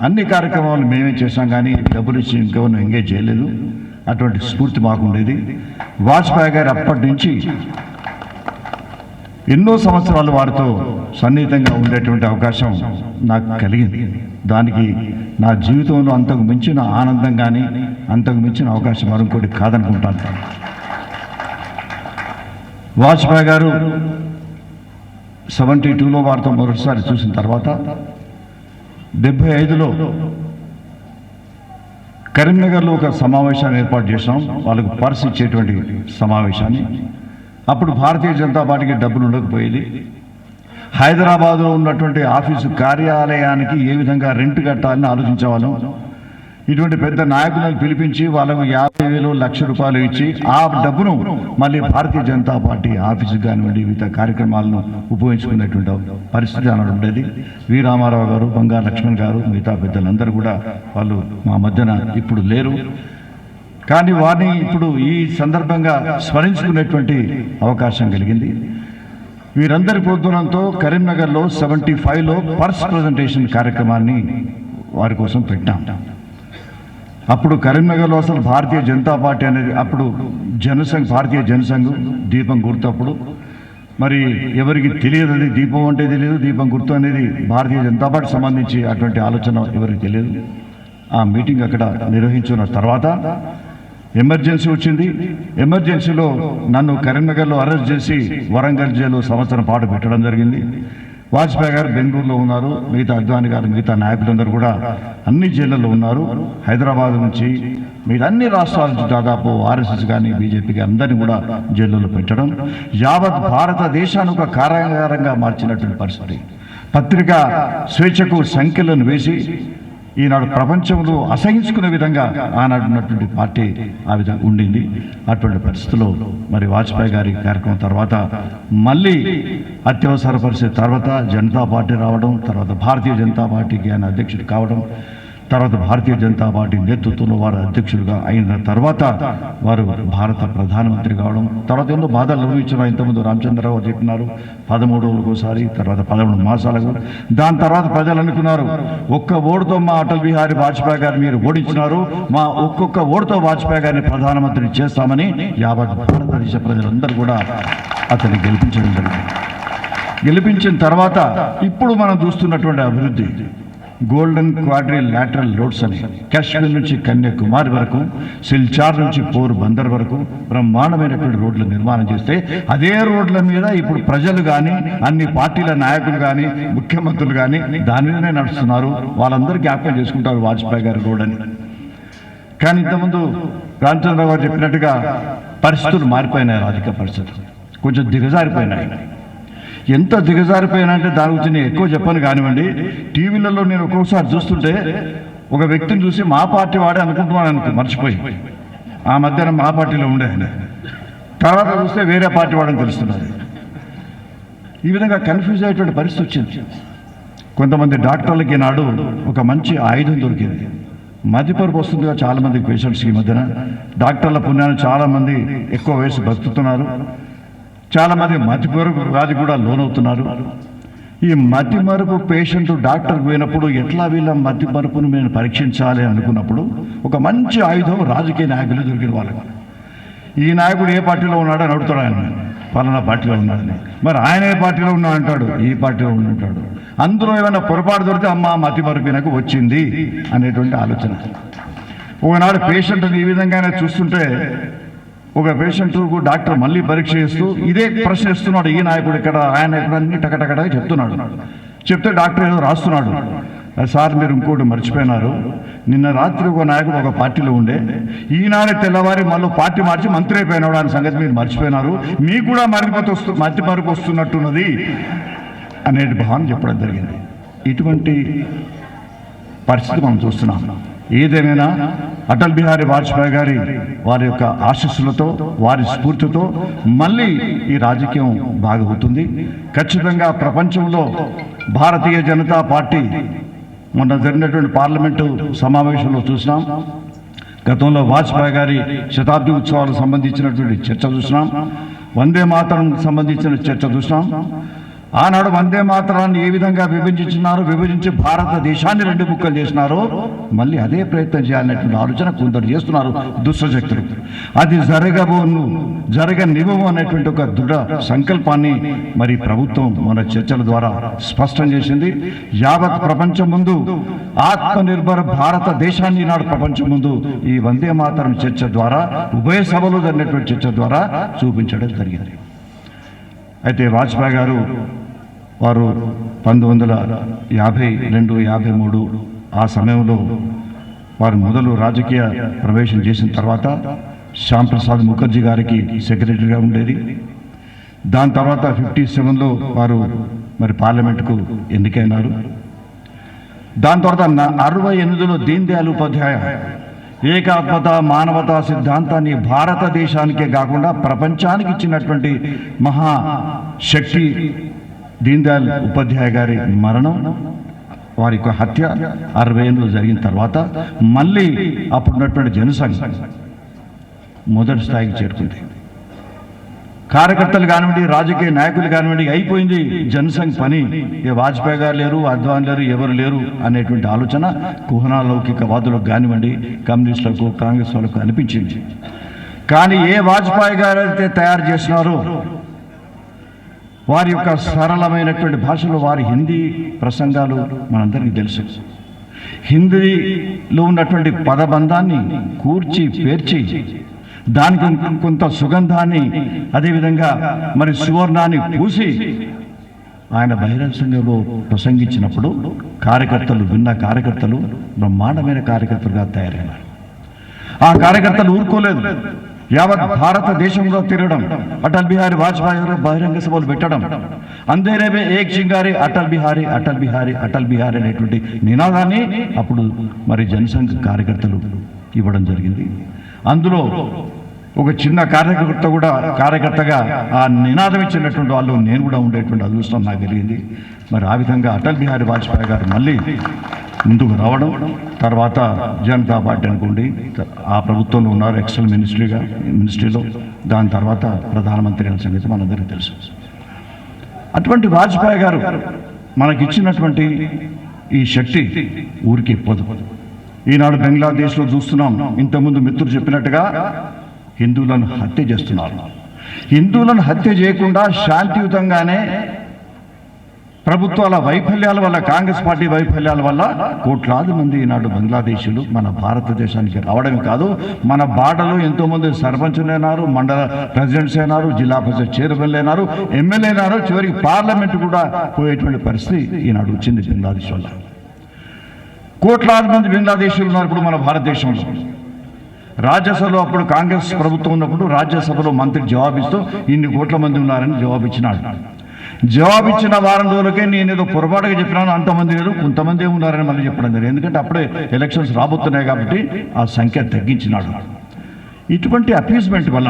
అన్ని కార్యక్రమాలు మేమే చేశాం. కానీ డబ్బులు ఇచ్చి ఇంకెవరిని ఎంగేజ్ చేయలేదు. అటువంటి స్ఫూర్తి మాకుండేది. వాజ్పేయి గారు అప్పటి నుంచి ఎన్నో సంవత్సరాలు వారితో సన్నిహితంగా ఉండేటువంటి అవకాశం నాకు కలిగింది. దానికి నా జీవితంలో అంతకు మించిన ఆనందం కానీ అంతకు మించిన అవకాశం మరొకటి కాదనుకుంటాను. వాజ్పేయి గారు 72లో వారితో మొదటిసారి చూసిన తర్వాత 75లో కరీంనగర్లో ఒక సమావేశాన్ని ఏర్పాటు చేసాం. వాళ్ళకు పర్స్ ఇచ్చేటువంటి సమావేశాన్ని. అప్పుడు భారతీయ జనతా పార్టీకి డబ్బులు ఉండకపోయేది. హైదరాబాద్లో ఉన్నటువంటి ఆఫీసు కార్యాలయానికి ఏ విధంగా రెంట్ కట్టాలని ఆలోచించేవాళ్ళం. ఇటువంటి పెద్ద నాయకులను పిలిపించి వాళ్ళకు 50,000 లక్ష రూపాయలు ఇచ్చి ఆ డబ్బును మళ్ళీ భారతీయ జనతా పార్టీ ఆఫీసు కానివ్వండి వివిధ కార్యక్రమాలను ఉపయోగించుకునేటువంటి పరిస్థితి అన్నది ఉండేది. వి రామారావు గారు, బంగారు లక్ష్మణ్ గారు, మిగతా పెద్దలందరూ కూడా వాళ్ళు మా మధ్యన ఇప్పుడు లేరు. కానీ వారిని ఇప్పుడు ఈ సందర్భంగా స్మరించుకునేటువంటి అవకాశం కలిగింది. వీరందరి ప్రోద్బలంతో కరీంనగర్లో 75లో పర్స్ ప్రజెంటేషన్ కార్యక్రమాన్ని వారి కోసం పెట్టాం. అప్పుడు కరీంనగర్లో అసలు భారతీయ జనతా పార్టీ అనేది అప్పుడు జనసంఘ్, భారతీయ జనసంఘ్ దీపం గుర్తు. అప్పుడు మరి ఎవరికి తెలియదు, అది దీపం అంటే తెలియదు, దీపం గుర్తు అనేది భారతీయ జనతా పార్టీ సంబంధించి అటువంటి ఆలోచన ఎవరికి తెలియదు. ఆ మీటింగ్ అక్కడ నిర్వహించిన తర్వాత ఎమర్జెన్సీ వచ్చింది. ఎమర్జెన్సీలో నన్ను కరీంనగర్లో అరెస్ట్ చేసి వరంగల్ జైలు సంవత్సరం పాటు పెట్టడం జరిగింది. వాజ్పేయి గారు బెంగళూరులో ఉన్నారు. మిగతా అద్వానీ గారు, మిగతా నాయకులందరూ కూడా అన్ని జైళ్ళల్లో ఉన్నారు. హైదరాబాద్ నుంచి మిగతా అన్ని రాష్ట్రాల నుంచి దాదాపు ఆర్ఎస్ఎస్ కానీ బీజేపీకి అందరినీ కూడా జైళ్ళలో పెట్టడం యావత్ భారతదేశాన్ని ఒక కారాగారంగా మార్చినటువంటి పరిస్థితి. పత్రికా స్వేచ్ఛకు సంఖ్యలను వేసి ఈనాడు ప్రపంచంలో అసహించుకునే విధంగా ఆనాడు ఉన్నటువంటి పార్టీ ఆ విధంగా ఉండింది. అటువంటి పరిస్థితుల్లో మరి వాజ్పేయి గారి కార్యక్రమం తర్వాత మళ్ళీ అత్యవసర పరిస్థితి తర్వాత జనతా పార్టీ రావడం, తర్వాత భారతీయ జనతా పార్టీకి ఆయన అధ్యక్షుడు కావడం, తర్వాత భారతీయ జనతా పార్టీ నేతృత్వంలో వారు అధ్యక్షులుగా అయిన తర్వాత వారు భారత ప్రధానమంత్రి కావడం, తర్వాత ఎన్నో బాధలు అనుభవించిన ఇంతకుముందు రామచంద్రరావు చెప్పినారు 13 రోజులకు ఒకసారి, తర్వాత 13 మాసాలకు. దాని తర్వాత ప్రజలు అనుకున్నారు ఒక్క ఓటుతో మా అటల్ బిహారీ వాజ్పేయి గారిని మీరు ఓడించినారు, మా ఒక్కొక్క ఓటుతో వాజ్పేయి గారిని ప్రధానమంత్రిని చేస్తామని యావత్ భారతదేశ ప్రజలందరూ కూడా అతన్ని గెలిపించడం జరిగింది. గెలిపించిన తర్వాత ఇప్పుడు మనం చూస్తున్నటువంటి అభివృద్ధి గోల్డెన్ క్వాడ్రిలాటరల్ రోడ్స్ అని కాశ్మీర్ నుంచి కన్యాకుమారి వరకు, సిల్చార్ నుంచి పోర్బందర్ వరకు బ్రహ్మాండమైనటువంటి రోడ్ల నిర్మాణం చేస్తే అదే రోడ్ల మీద ఇప్పుడు ప్రజలు కానీ అన్ని పార్టీల నాయకులు కానీ ముఖ్యమంత్రులు కానీ దాని మీదనే నడుస్తున్నారు. వాళ్ళందరూ జ్ఞాపకం చేసుకుంటారు వాజ్పేయి గారి రోడ్ అని. కానీ ఇంతకుముందు రామచంద్రరావు గారు చెప్పినట్టుగా పరిస్థితులు మారిపోయినాయి. రాజకీయ పరిస్థితులు కొంచెం దిగజారిపోయినాయి. ఎంత దిగజారిపోయినాయంటే దాని గురించి నేను ఎక్కువ చెప్పను కానివ్వండి. టీవీలలో నేను ఒక్కొక్కసారి చూస్తుంటే ఒక వ్యక్తిని చూసి మా పార్టీ వాడే అనుకుంటున్నాను మర్చిపోయి ఆ మధ్యాహ్నం మా పార్టీలో ఉండే ఆయన, తర్వాత చూస్తే వేరే పార్టీ వాడని తెలుస్తున్నది. ఈ విధంగా కన్ఫ్యూజ్ అయ్యేటువంటి పరిస్థితి వచ్చింది. కొంతమంది డాక్టర్లకి నాడు ఒక మంచి ఆయుధం దొరికింది. మధ్యపరుపు వస్తుందిగా చాలామంది పేషెంట్స్కి. ఈ మధ్యన డాక్టర్ల పుణ్యాన్ని చాలామంది ఎక్కువ వయసు బతుకుతున్నారు. చాలామంది మతిమరుపు వ్యాధి కూడా లోనవుతున్నారు. ఈ మతిమరుపు పేషెంట్ డాక్టర్కి పోయినప్పుడు ఎట్లా వీళ్ళ మతిమరుపును మేము పరీక్షించాలి అనుకున్నప్పుడు ఒక మంచి ఆయుధం రాజకీయ నాయకులు దొరికిన వాళ్ళకి. ఈ నాయకుడు ఏ పార్టీలో ఉన్నాడని అడుగుతాడు ఆయన, పలానా పార్టీలో ఉన్నాడని. మరి ఆయన ఏ పార్టీలో ఉన్నా అంటాడు, ఈ పార్టీలో ఉన్నంటాడు. అందులో ఏమైనా పొరపాటు దొరికితే అమ్మ మతిమరుపు నాకు వచ్చింది అనేటువంటి ఆలోచన. ఒకనాడు పేషెంట్ని ఈ విధంగానే చూస్తుంటే ఒక పేషెంట్కు డాక్టర్ మళ్ళీ పరీక్ష చేస్తూ ఇదే ప్రశ్న ఇస్తున్నాడు. ఈ నాయకుడు ఇక్కడ, ఆయన ఇక్కడ, అన్ని టకటకటగా చెప్తున్నాడు. చెప్తే డాక్టర్ ఏదో రాస్తున్నాడు. సార్ మీరు ఇంకోటి మర్చిపోయినారు, నిన్న రాత్రి ఒక నాయకుడు ఒక పార్టీలో ఉండే, ఈనాడే తెల్లవారి మళ్ళీ పార్టీ మార్చి మంత్రి అయిపోయినాడు అనే సంగతి మీరు మర్చిపోయినారు, మీకు కూడా మతి మరుపు వస్తున్నట్టున్నది అనేటి భావన చెప్పడం జరిగింది. ఇటువంటి పరిస్థితి మనం చూస్తున్నాం. ఏదేమైనా అటల్ బిహారీ వాజ్పేయి గారి వారి యొక్క ఆశీస్సులతో, వారి స్ఫూర్తితో మళ్ళీ ఈ రాజకీయం బాగుతుంది. ఖచ్చితంగా ప్రపంచంలో భారతీయ జనతా పార్టీ మొన్న జరిగినటువంటి పార్లమెంటు సమావేశంలో చూసినాం. గతంలో వాజ్పేయి గారి శతాబ్ది ఉత్సవాలకు సంబంధించినటువంటి చర్చ చూసినాం. వందే మాతరం సంబంధించిన చర్చ చూసినాం. ఆనాడు వందే మాతరాన్ని ఏ విధంగా విభజించి భారతదేశాన్ని రెండు ముక్కలు చేసినారో మళ్ళీ అదే ప్రయత్నం చేయాలనేటువంటి ఆలోచన కొందరు చేస్తున్నారు దుష్టశక్తులు. అది జరగనివ్వము అనేటువంటి ఒక దృఢ సంకల్పాన్ని మరి ప్రభుత్వం మన చర్చల ద్వారా స్పష్టం చేసింది. యావత్ ప్రపంచం ముందు ఆత్మనిర్భర భారతదేశాన్ని ఈనాడు ప్రపంచం ముందు ఈ వందే మాతరం చర్చ ద్వారా, ఉభయ సభలో జరిగినటువంటి చర్చ ద్వారా చూపించడం జరిగింది. అయితే వాజ్పేయి గారు వారు 1952-53 ఆ సమయంలో వారు మొదలు రాజకీయ ప్రవేశం చేసిన తర్వాత శ్యామ్ ప్రసాద్ ముఖర్జీ గారికి సెక్రటరీగా ఉండేది. దాని తర్వాత 57లో వారు మరి పార్లమెంటుకు ఎన్నికైనారు. దాని తర్వాత 68లో దీన్ దయాళ్ ఉపాధ్యాయ ఏకాత్మత మానవతా సిద్ధాంతాన్ని భారతదేశానికే కాకుండా ప్రపంచానికి ఇచ్చినటువంటి మహాశక్తి దీన్ దయాళ్ ఉపాధ్యాయ గారి మరణం, వారి యొక్క హత్య 68లో జరిగిన తర్వాత మళ్ళీ అప్పుడున్నటువంటి జనసంఘ్ మొదటి స్థాయికి చేరుకుంది. కార్యకర్తలు కానివ్వండి, రాజకీయ నాయకులు కానివ్వండి, అయిపోయింది జనసంఘ్ పని, వాజ్పేయి గారు లేరు, అద్వానీ లేరు, ఎవరు లేరు అనేటువంటి ఆలోచన కుహనా లౌకికవాదులకు కానివ్వండి, కమ్యూనిస్టులకు, కాంగ్రెస్ వాళ్ళకు అనిపించింది. కానీ ఏ వాజ్పేయి గారు అయితే తయారు చేసినారో వారి యొక్క సరళమైనటువంటి భాషలో వారి హిందీ ప్రసంగాలు మనందరికీ తెలుసు. హిందీలో ఉన్నటువంటి పదబంధాన్ని కూర్చి పేర్చి దానికి కొంత సుగంధాన్ని, అదేవిధంగా మరి సువర్ణాన్ని పూసి ఆయన బహిరంగ సంఘంలో ప్రసంగించినప్పుడు విన్న కార్యకర్తలు బ్రహ్మాండమైన కార్యకర్తలుగా తయారైనారు. ఆ కార్యకర్తలు ఊరుకోలేదు. యావత్ భారతదేశంలో తిరగడం, అటల్ బిహారీ వాజ్పేయి గారు బహిరంగ సభలు పెట్టడం, అందరేమే ఏక్ చింగారి అటల్ బిహారీ అటల్ బిహారీ అటల్ బిహారీ అనేటువంటి నినాదాన్ని అప్పుడు మరి జనసంఘ్ కార్యకర్తలు ఇవ్వడం జరిగింది. అందులో ఒక చిన్న కార్యకర్తగా ఆ నినాదం ఇచ్చినటువంటి వాళ్ళు నేను కూడా ఉండేటువంటి అదృష్టం నాకు కలిగింది. మరి ఆ విధంగా అటల్ బిహారీ వాజ్పేయి గారు మళ్ళీ ముందుకు రావడం, తర్వాత జనతా పార్టీ అనుకోండి ఆ ప్రభుత్వంలో ఉన్నారు ఎక్సెల్ మినిస్ట్రీలో, దాని తర్వాత ప్రధానమంత్రి అనే సంగతి మనందరికీ తెలుసు. అటువంటి వాజ్పేయి గారు మనకిచ్చినటువంటి ఈ శక్తి ఊరికి పోదు. ఈనాడు బంగ్లాదేశ్లో చూస్తున్నాం, ఇంతకుముందు మిత్రులు చెప్పినట్టుగా హిందువులను హత్య చేస్తున్నారు. హిందువులను హత్య చేయకుండా శాంతియుతంగానే ప్రభుత్వాల వైఫల్యాల వల్ల, కాంగ్రెస్ పార్టీ వైఫల్యాల వల్ల కోట్లాది మంది ఈనాడు బంగ్లాదేశీయులు మన భారతదేశానికి రావడమే కాదు, మన బాటలో ఎంతోమంది సర్పంచులు అయినారు, మండల ప్రెసిడెంట్స్ అయినారు, జిల్లా పరిషత్ చైర్మన్లు అయినారు, ఎమ్మెల్యే అయినారు, చివరికి పార్లమెంట్ కూడా పోయేటువంటి పరిస్థితి ఈనాడు వచ్చింది బంగ్లాదేశ్ వల్ల. కోట్లాది మంది బంగ్లాదేశీయులు ఉన్నారు ఇప్పుడు మన భారతదేశంలో. రాజ్యసభలో అప్పుడు కాంగ్రెస్ ప్రభుత్వం ఉన్నప్పుడు రాజ్యసభలో మంత్రి జవాబిస్తూ ఇన్ని కోట్ల మంది ఉన్నారని జవాబిచ్చినాడు. జవాబిచ్చిన వారం రోజులకే నేను ఏదో పొరపాటుగా చెప్పినాను, అంతమంది లేరు, కొంతమంది ఉన్నారని మళ్ళీ చెప్పడం జరిగింది. ఎందుకంటే అప్పుడే ఎలక్షన్స్ రాబోతున్నాయి కాబట్టి ఆ సంఖ్య తగ్గించినాడు. ఇటువంటి అపీస్మెంట్ వల్ల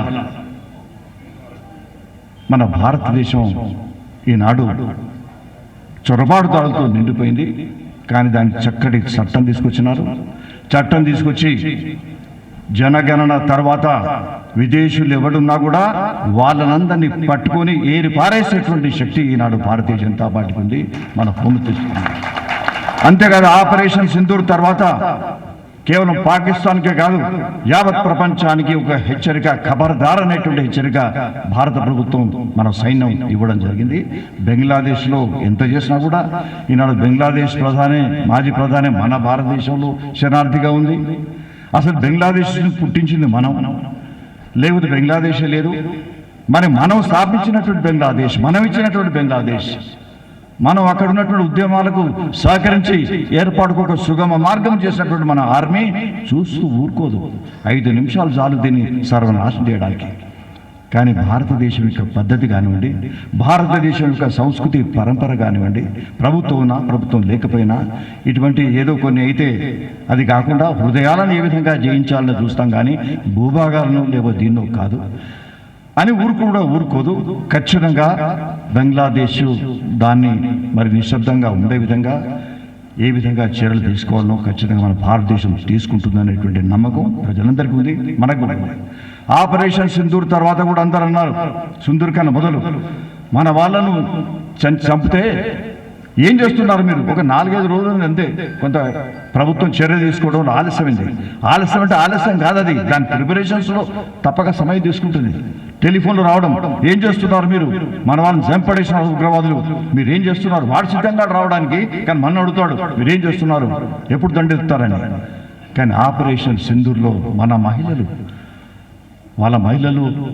మన భారతదేశం ఈనాడు చొరబాటుదారులతో నిండిపోయింది. కానీ దానికి చక్కటి చట్టం తీసుకొచ్చినారు. చట్టం తీసుకొచ్చి జనగణన తర్వాత విదేశీయులు ఎవడున్నా కూడా వాళ్ళనందరినీ పట్టుకొని ఏరి పారేసేటువంటి శక్తి ఈనాడు భారతీయ జనతా పార్టీకి ఉంది, మన హోమ్ తీసుకుంది. అంతేకాదు ఆపరేషన్ సింధూర్ తర్వాత కేవలం పాకిస్తాన్కే కాదు యావత్ ప్రపంచానికి ఒక హెచ్చరిక, ఖబర్దార్ అనేటువంటి హెచ్చరిక భారత ప్రభుత్వం మన సైన్యం ఇవ్వడం జరిగింది. బంగ్లాదేశ్లో ఎంత చేసినా కూడా ఈనాడు బంగ్లాదేశ్ మాజీ ప్రధాని మన భారతదేశంలో శరణార్థిగా ఉంది. అసలు బంగ్లాదేశ్ పుట్టించింది మనం, లేకపోతే బంగ్లాదేశే లేదు. మరి మనం స్థాపించినటువంటి బంగ్లాదేశ్, మనం ఇచ్చినటువంటి బంగ్లాదేశ్, మనం అక్కడ ఉన్నటువంటి ఉద్యమాలకు సహకరించి ఏర్పాటుకు ఒక సుగమ మార్గం చేసినటువంటి మన ఆర్మీ చూస్తూ ఊరుకోదు. 5 నిమిషాలు చాలు దీన్ని సర్వనాశనం చేయడానికి. కానీ భారతదేశం యొక్క పద్ధతి కానివ్వండి, భారతదేశం యొక్క సంస్కృతి పరంపర కానివ్వండి, ప్రభుత్వం లేకపోయినా ఇటువంటి ఏదో కొన్ని అయితే అది కాకుండా హృదయాలను ఏ విధంగా జయించాలని చూస్తాం, కానీ భూభాగాలను లేవో దీన్నో కాదు అని ఊరుకోదు. ఖచ్చితంగా బంగ్లాదేశ్ దాన్ని మరి నిశ్శబ్దంగా ఉండే విధంగా ఏ విధంగా చర్యలు తీసుకోవాలనో ఖచ్చితంగా మన భారతదేశం తీసుకుంటుందనేటువంటి నమ్మకం ప్రజలందరికీ ఉంది, మనకు కూడా. ఆపరేషన్ సింధూర్ తర్వాత కూడా అందరూ అన్నారు, సింధూర్ కన్నా మొదలు మన వాళ్ళను చంపితే ఏం చేస్తున్నారు మీరు? ఒక 4-5 రోజులు అంతే కొంత ప్రభుత్వం చర్య తీసుకోవడం ఆలస్యమైంది. ఆలస్యం అంటే ఆలస్యం కాదు, అది దాని ప్రిపరేషన్స్లో తప్పక సమయం తీసుకుంటుంది. టెలిఫోన్లు రావడం, ఏం చేస్తున్నారు మీరు? మన వాళ్ళని చంపడేసిన ఉగ్రవాదులు, మీరు ఏం చేస్తున్నారు? వాడు సిద్ధంగా రావడానికి, కానీ మన అడుగుతాడు మీరేం చేస్తున్నారు, ఎప్పుడు దండెత్తారని. కానీ ఆపరేషన్ సింధూర్లో మన మహిళలు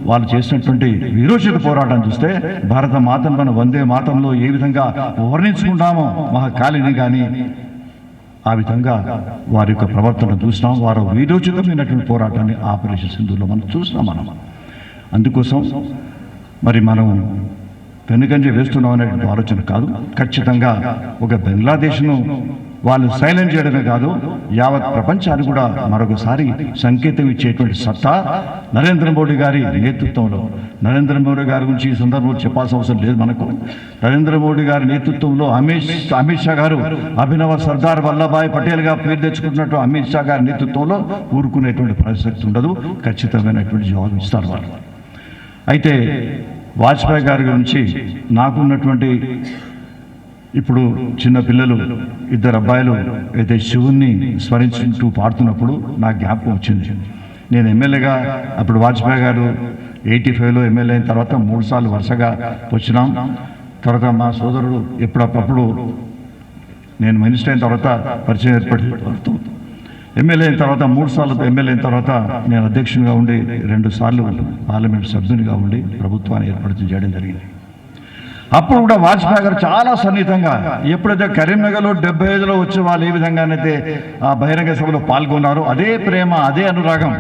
వాళ్ళు చేసినటువంటి విరోచిత పోరాటం చూస్తే భారత మాతను మన వందే మాతంలో ఏ విధంగా వర్ణించుకుంటామో మహాకాళిని కానీ ఆ విధంగా వారి యొక్క ప్రవర్తన చూసినాం. వారు విరోచితమైనటువంటి పోరాటాన్ని ఆపరేషన్ సింధూర్లో మనం చూసినాం. అందుకోసం మరి మనం వెనుకంజ వేస్తున్నాం అనేటువంటి ఆలోచన కాదు. ఖచ్చితంగా ఒక బంగ్లాదేశ్ను వాళ్ళు సైలెంట్ చేయడమే కాదు, యావత్ ప్రపంచానికి కూడా మరొకసారి సంకేతం ఇచ్చేటువంటి సత్తా నరేంద్ర మోడీ గారి నేతృత్వంలో. నరేంద్ర మోడీ గారి గురించి ఈ సందర్భంలో చెప్పాల్సిన అవసరం లేదు మనకు. నరేంద్ర మోడీ గారి నేతృత్వంలో అమిత్ షా గారు అభినవ సర్దార్ వల్లభాయ్ పటేల్గా పేరు తెచ్చుకుంటున్నట్టు అమిత్ షా గారి నేతృత్వంలో ఊరుకునేటువంటి ప్రసక్తి ఉండదు. ఖచ్చితమైనటువంటి జవాబు ఇస్తారు వాళ్ళు. అయితే వాజ్పేయి గారి గురించి నాకున్నటువంటి, ఇప్పుడు చిన్న పిల్లలు 2 అబ్బాయిలు అయితే శివుణ్ణి స్మరించుకుంటూ పాడుతున్నప్పుడు నాకు జ్ఞాపకం వచ్చింది. నేను ఎమ్మెల్యేగా అప్పుడు వాజ్పేయి గారు 85లో ఎమ్మెల్యే అయిన తర్వాత 3 సార్లు వరుసగా వచ్చినాం. తర్వాత మా సోదరుడు ఎప్పుడప్పుడు నేను మినిస్టర్ అయిన తర్వాత పరిచయం ఏర్పడుతూ ఎమ్మెల్యే అయిన తర్వాత 3 సార్లు ఎమ్మెల్యే అయిన తర్వాత నేను అధ్యక్షునిగా ఉండి 2 సార్లు పార్లమెంట్ సభ్యునిగా ఉండి ప్రభుత్వాన్ని ఏర్పాటు చేయడం జరిగింది. అప్పుడు కూడా వాజ్పేయి గారు చాలా సన్నిహితంగా, ఎప్పుడైతే కరీంనగర్లో 75లో వచ్చి వాళ్ళు ఏ విధంగానైతే ఆ బహిరంగ సభలో పాల్గొన్నారో అదే ప్రేమ, అదే అనురాగం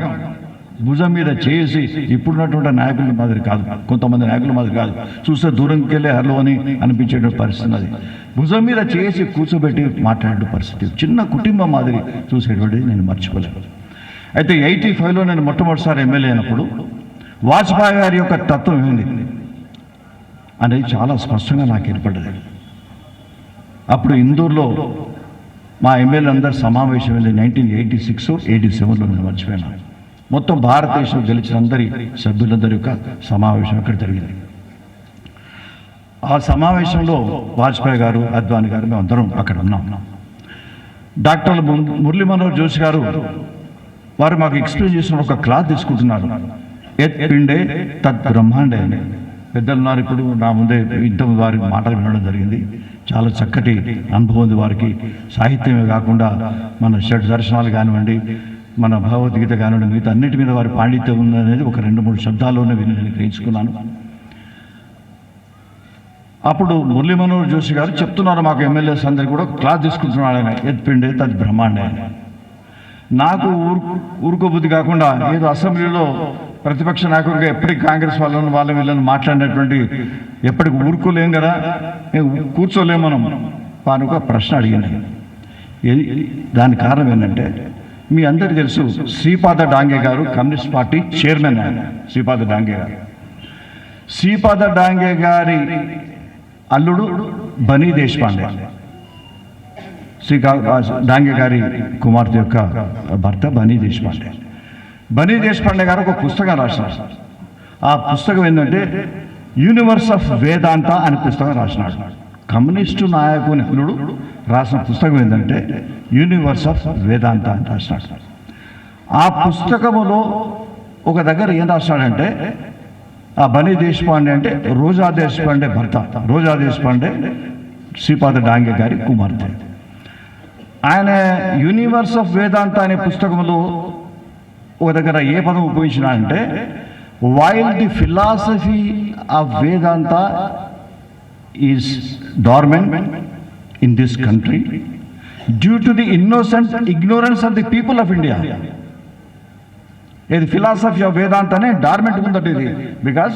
భుజం మీద చేసి ఇప్పుడున్నటువంటి నాయకుల మాదిరి కాదు, కొంతమంది నాయకుల మాదిరి కాదు, చూస్తే దూరంకి వెళ్ళి హలో అని అనిపించేటువంటి పరిస్థితి. అది భుజం మీద చేసి కూర్చోబెట్టి మాట్లాడే పరిస్థితి, చిన్న కుటుంబం మాదిరి చూసేటువంటిది నేను మర్చిపోలేను. అయితే 85లో నేను మొట్టమొదటిసారి ఎమ్మెల్యే అయినప్పుడు వాజ్పేయి గారి యొక్క తత్వం ఏంది అనేది చాలా స్పష్టంగా నాకు ఏర్పడ్డది. అప్పుడు ఇందూరులో మా ఎమ్మెల్యే అందరు సమావేశం వెళ్ళి 1986, 87లో నేను మర్చిపోయాను. మొత్తం భారతదేశం గెలిచిన అందరి సభ్యులందరి యొక్క సమావేశం అక్కడ జరిగింది. ఆ సమావేశంలో వాజ్పేయి గారు, అద్వానీ గారు మేము అందరం అక్కడ ఉన్నాం. డాక్టర్ మురళీ మనోహర్ జోషి గారు వారు మాకు ఎక్స్ప్లెయిన్ చేసిన ఒక క్లాత్ తీసుకుంటున్నారు, యత్ పిండే తత్ బ్రహ్మాండే అని. పెద్దలు ఉన్నారు ఇప్పుడు నా ముందే ఇంతకుముందు వారి మాటలు వినడం జరిగింది. చాలా చక్కటి అనుభవం ఉంది వారికి. సాహిత్యమే కాకుండా మన షడ్ దర్శనాలు కానివ్వండి, మన భగవద్గీత కానివ్వండి, మిగతా అన్నిటి మీద వారి పాండిత్యం ఉందనేది ఒక 2-3 శబ్దాల్లోనే నేను గ్రహించుకున్నాను. అప్పుడు మురళీ మనోహర్ జోషి గారు చెప్తున్నారు మాకు ఎమ్మెల్యేస్ అందరికీ కూడా క్లాస్ తీసుకుంటున్నాడు ఆయన, ఎత్పిండే తది బ్రహ్మాండే. నాకు ఊరుకోబుద్ధి కాకుండా ఏదో అసెంబ్లీలో ప్రతిపక్ష నాయకుడిగా ఎప్పటికి కాంగ్రెస్ వాళ్ళని వీళ్ళని మాట్లాడినటువంటి ఎప్పటికి ఊరుకోలేం కదా, కూర్చోలేము మనం వారు ఒక ప్రశ్న అడిగింది. దాని కారణం ఏంటంటే మీ అందరికీ తెలుసు శ్రీపాద డాంగే గారు కమ్యూనిస్ట్ పార్టీ చైర్మన్. ఆయన శ్రీపాద డాంగే గారు, శ్రీపాద డాంగే గారి అల్లుడు బనీ దేశపాండే, డాంగే గారి కుమార్తె యొక్క భర్త బనీ దేశపాండే. బనీ దేశపాండే గారు ఒక పుస్తకం రాసినారు. ఆ పుస్తకం ఏంటంటే యూనివర్స్ ఆఫ్ వేదాంత అనే పుస్తకం రాసినాడు. కమ్యూనిస్టు నాయకుని అల్లుడు రాసిన పుస్తకం ఏంటంటే యూనివర్స్ ఆఫ్ వేదాంత అని రాసినాడు. ఆ పుస్తకములో ఒక దగ్గర ఏం రాసినాడంటే ఆ బనీ దేశపాండే అంటే రోజా దేశపాండే భర్త, రోజా దేశపాండే శ్రీపాద డాంగే గారి కుమార్తె. ఆయన యూనివర్స్ ఆఫ్ వేదాంత అనే పుస్తకంలో ఒక దగ్గర ఏ పదం ఉపయోగించినాడంటే while the philosophy of Vedanta is dormant in this country due to the innocent ignorance of the people of India. ఇది ఫిలాసఫీ ఆఫ్ వేదాంత అనే డార్మెంట్ ఉందట ఇది, because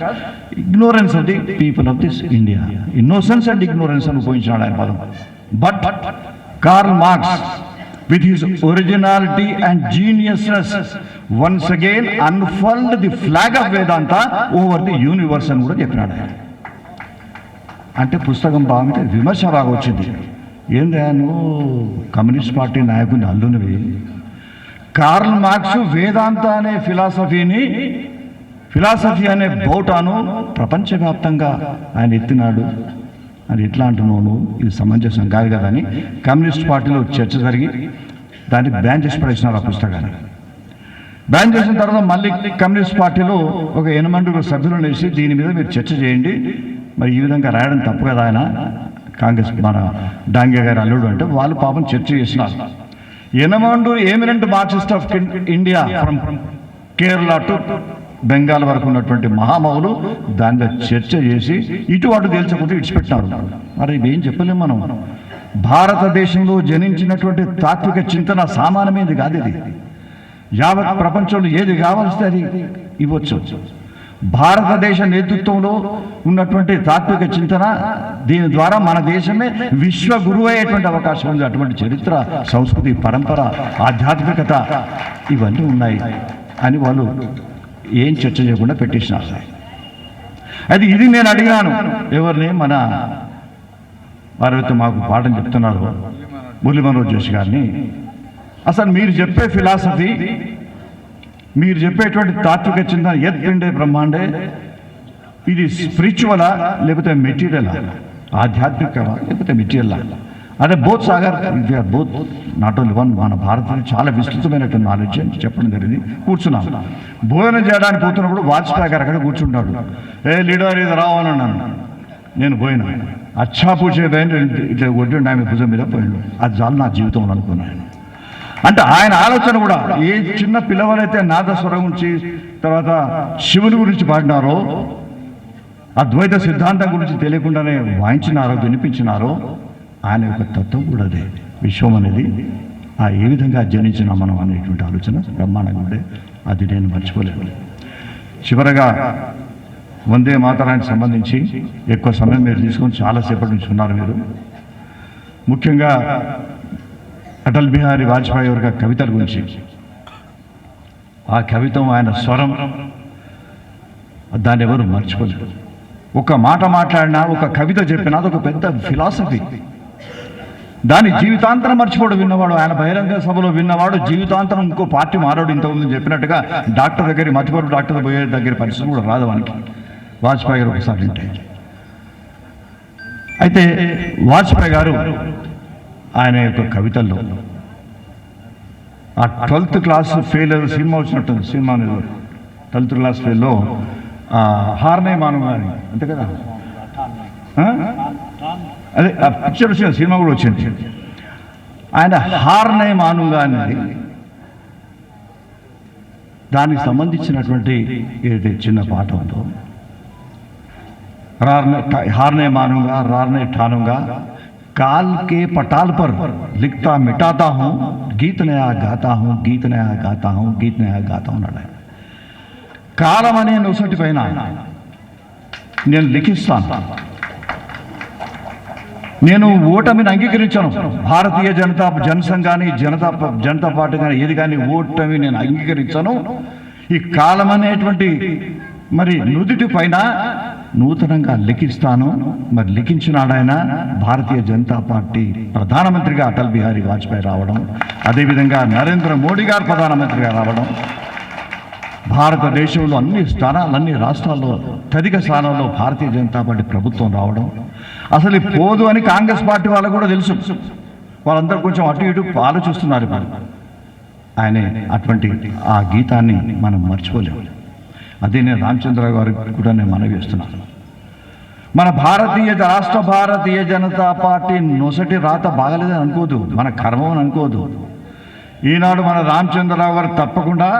ignorance of the people of this India. Innocence and ignorance అని ఉపయోగించినాడు ఆయన పదం. But Karl Marx, with his originality and geniusness, once again unfurled the flag of Vedanta over the universe అని కూడా చెప్పినాడు. అంటే పుస్తకం బాగుంటే విమర్శ బాగా వచ్చింది. ఏందా నువ్వు కమ్యూనిస్ట్ పార్టీ నాయకుని అల్లునివి, కార్ల్ మార్క్స్ వేదాంత అనే ఫిలాసఫీ అనే బోటాను ప్రపంచవ్యాప్తంగా ఆయన ఎత్తినాడు అది ఎట్లా అంటున్నాను, ఇది సమంజసం కాదు కదా అని కమ్యూనిస్ట్ పార్టీలో చర్చ జరిగి దాన్ని బ్యాన్ చేసి పడేసినారు. ఆ పుస్తకాన్ని బ్యాన్ చేసిన తర్వాత మళ్ళీ కమ్యూనిస్ట్ పార్టీలో ఒక 8 సభ్యులను వేసి దీని మీద మీరు చర్చ చేయండి, మరి ఈ విధంగా రాయడం తప్పు కదా ఆయన కాంగ్రెస్ మన డాంగే గారి అల్లుడు అంటే వాళ్ళు పాపం చర్చ చేసినారు. 8 eminent Marxist of India from Kerala to Bengal వరకు ఉన్నటువంటి మహామౌలు దాని మీద చర్చ చేసి ఇటు అటు తేల్చకుండా ఇడిచిపెట్టినారు. మరి ఇవేం చెప్పలేము మనం. భారతదేశంలో జనించినటువంటి తాత్విక చింతన సామాన్యమైనది కాదు. ఇది యావత్ ప్రపంచంలో ఏది కావాల్సి అది ఇవ్వచ్చు. భారతదేశ నేతృత్వంలో ఉన్నటువంటి తాత్విక చింతన దీని ద్వారా మన దేశమే విశ్వ గురువు అయ్యేటువంటి అవకాశం ఉంది. అటువంటి చరిత్ర, సంస్కృతి, పరంపర, ఆధ్యాత్మికత ఇవన్నీ ఉన్నాయి అని వాళ్ళు ఏం చర్చ చేయకుండా పెట్టేసినారు. అయితే ఇది నేను అడిగాను ఎవరిని, మన వారైతే మాకు పాఠం చెప్తున్నారు మురళీ మనోహర్ జోషి గారిని, అసలు మీరు చెప్పే ఫిలాసఫీ, మీరు చెప్పేటువంటి తాత్విక చింతన ఎత్పిండే బ్రహ్మాండే ఇది స్పిరిచువలా లేకపోతే మెటీరియలా, ఆధ్యాత్మికమా లేకపోతే మెటీరియలా? అదే both Sagar both not only one. మన భారతదేశం చాలా విస్తృతమైనటువంటి నాలెడ్జ్ అని చెప్పడం జరిగింది. కూర్చున్నాం, భోజనం చేయడానికి పోతున్నప్పుడు వాజ్పేయి గారు అక్కడ కూర్చుంటాడు. లీడర్ ఇది రావు అని అన్నాను. నేను పోయినా, అచ్చా పూచేదైనా ఇట్లా కొట్టిండు ఆమె భుజం మీద పోయిండు. అది చాలు నా జీవితంలో అనుకున్నాను. అంటే ఆయన ఆలోచన కూడా ఏ చిన్న పిల్లవారైతే నాదస్వరం గురించి తర్వాత శివుని గురించి పాడినారో, అద్వైత సిద్ధాంతం గురించి తెలియకుండానే వాయించినారో, వినిపించినారో, ఆయన యొక్క తత్వం కూడా అదే. విశ్వం అనేది ఏ విధంగా జనించినా మనం అనేటువంటి ఆలోచన బ్రహ్మాండంగా ఉండే, అది నేను మర్చిపోలేను. చివరగా వందే మాతరానికి సంబంధించి ఎక్కువ సమయం మీరు తీసుకొని చాలాసేపటి నుంచి ఉన్నారు మీరు. ముఖ్యంగా అటల్ బిహారీ వాజ్పేయి గారి కవితల గురించి, ఆ కవితం ఆయన స్వరం దాన్ని ఎవరు మర్చిపోలేరు. ఒక మాట మాట్లాడినా, ఒక కవిత చెప్పినా అదొక పెద్ద ఫిలాసఫీ. దాని జీవితాంతరం మర్చిపోడు విన్నవాడు. ఆయన బహిరంగ సభలో విన్నవాడు జీవితాంతరం ఇంకో పార్టీ మారాడు. ఇంతకుముందు చెప్పినట్టుగా డాక్టర్ దగ్గర మతిపరుడు డాక్టర్ పోయే దగ్గర పరిస్థితి కూడా రాదు మనకి. వాజ్పేయి గారు ఒకసారి వింటే. అయితే వాజ్పేయి గారు ఆయన యొక్క కవితల్లో ఆ 12th క్లాస్ ఫెయిల్ సినిమా వచ్చినట్టుంది. సినిమా 12th క్లాస్ ఫెయిల్లో హార్నే మాను కానీ అంతే కదా, అదే పిక్చర్ వచ్చింది, సినిమా కూడా వచ్చింది. ఆయన హార్నే మానుగా అనేది దానికి సంబంధించినటువంటి ఏదైతే చిన్న పాట ఉందో, हारने मानूंगा रारने ठानूंगा, काल के पटाल पर लिखता मिटाता हूँ, गीत नया गाता हूँ, गीत नया गाता हूँ, गीत नया गाता हूँ అన్నాడు. కాలం అనే నొసటి పైన నేను లిఖిస్తాను, నేను ఓటమిని అంగీకరించాను. భారతీయ జనసంఘాన్ని జనతా పార్టీ కానీ ఏది కానీ ఓటమి నేను అంగీకరించాను. ఈ కాలం అనేటువంటి మరి నుదుటి పైన నూతనంగా లిఖిస్తాను. మరి లిఖించినాడు ఆయన. భారతీయ జనతా పార్టీ ప్రధానమంత్రిగా అటల్ బిహారీ వాజ్పేయి రావడం, అదేవిధంగా నరేంద్ర మోడీ గారు ప్రధానమంత్రిగా రావడం, భారతదేశంలో అన్ని రాష్ట్రాల్లో అత్యధిక స్థానంలో భారతీయ జనతా పార్టీ ప్రభుత్వం రావడం, అసలు పోదు అని కాంగ్రెస్ పార్టీ వాళ్ళకు కూడా తెలుసు. వాళ్ళందరూ కొంచెం అటు ఇటు ఆలోచిస్తున్నారు. ఆయనే అటువంటి ఆ గీతాన్ని మనం మర్చిపోలేము. అదే నేను రామచంద్రరావు గారికి కూడా నేను మనవి చేస్తున్నాను. మన భారతీయ జనతా పార్టీ నొసటి రాత బాగలేదని అనుకోదు, మన కర్మం అని అనుకోదు. ఈనాడు మన రామచంద్రరావు గారు తప్పకుండా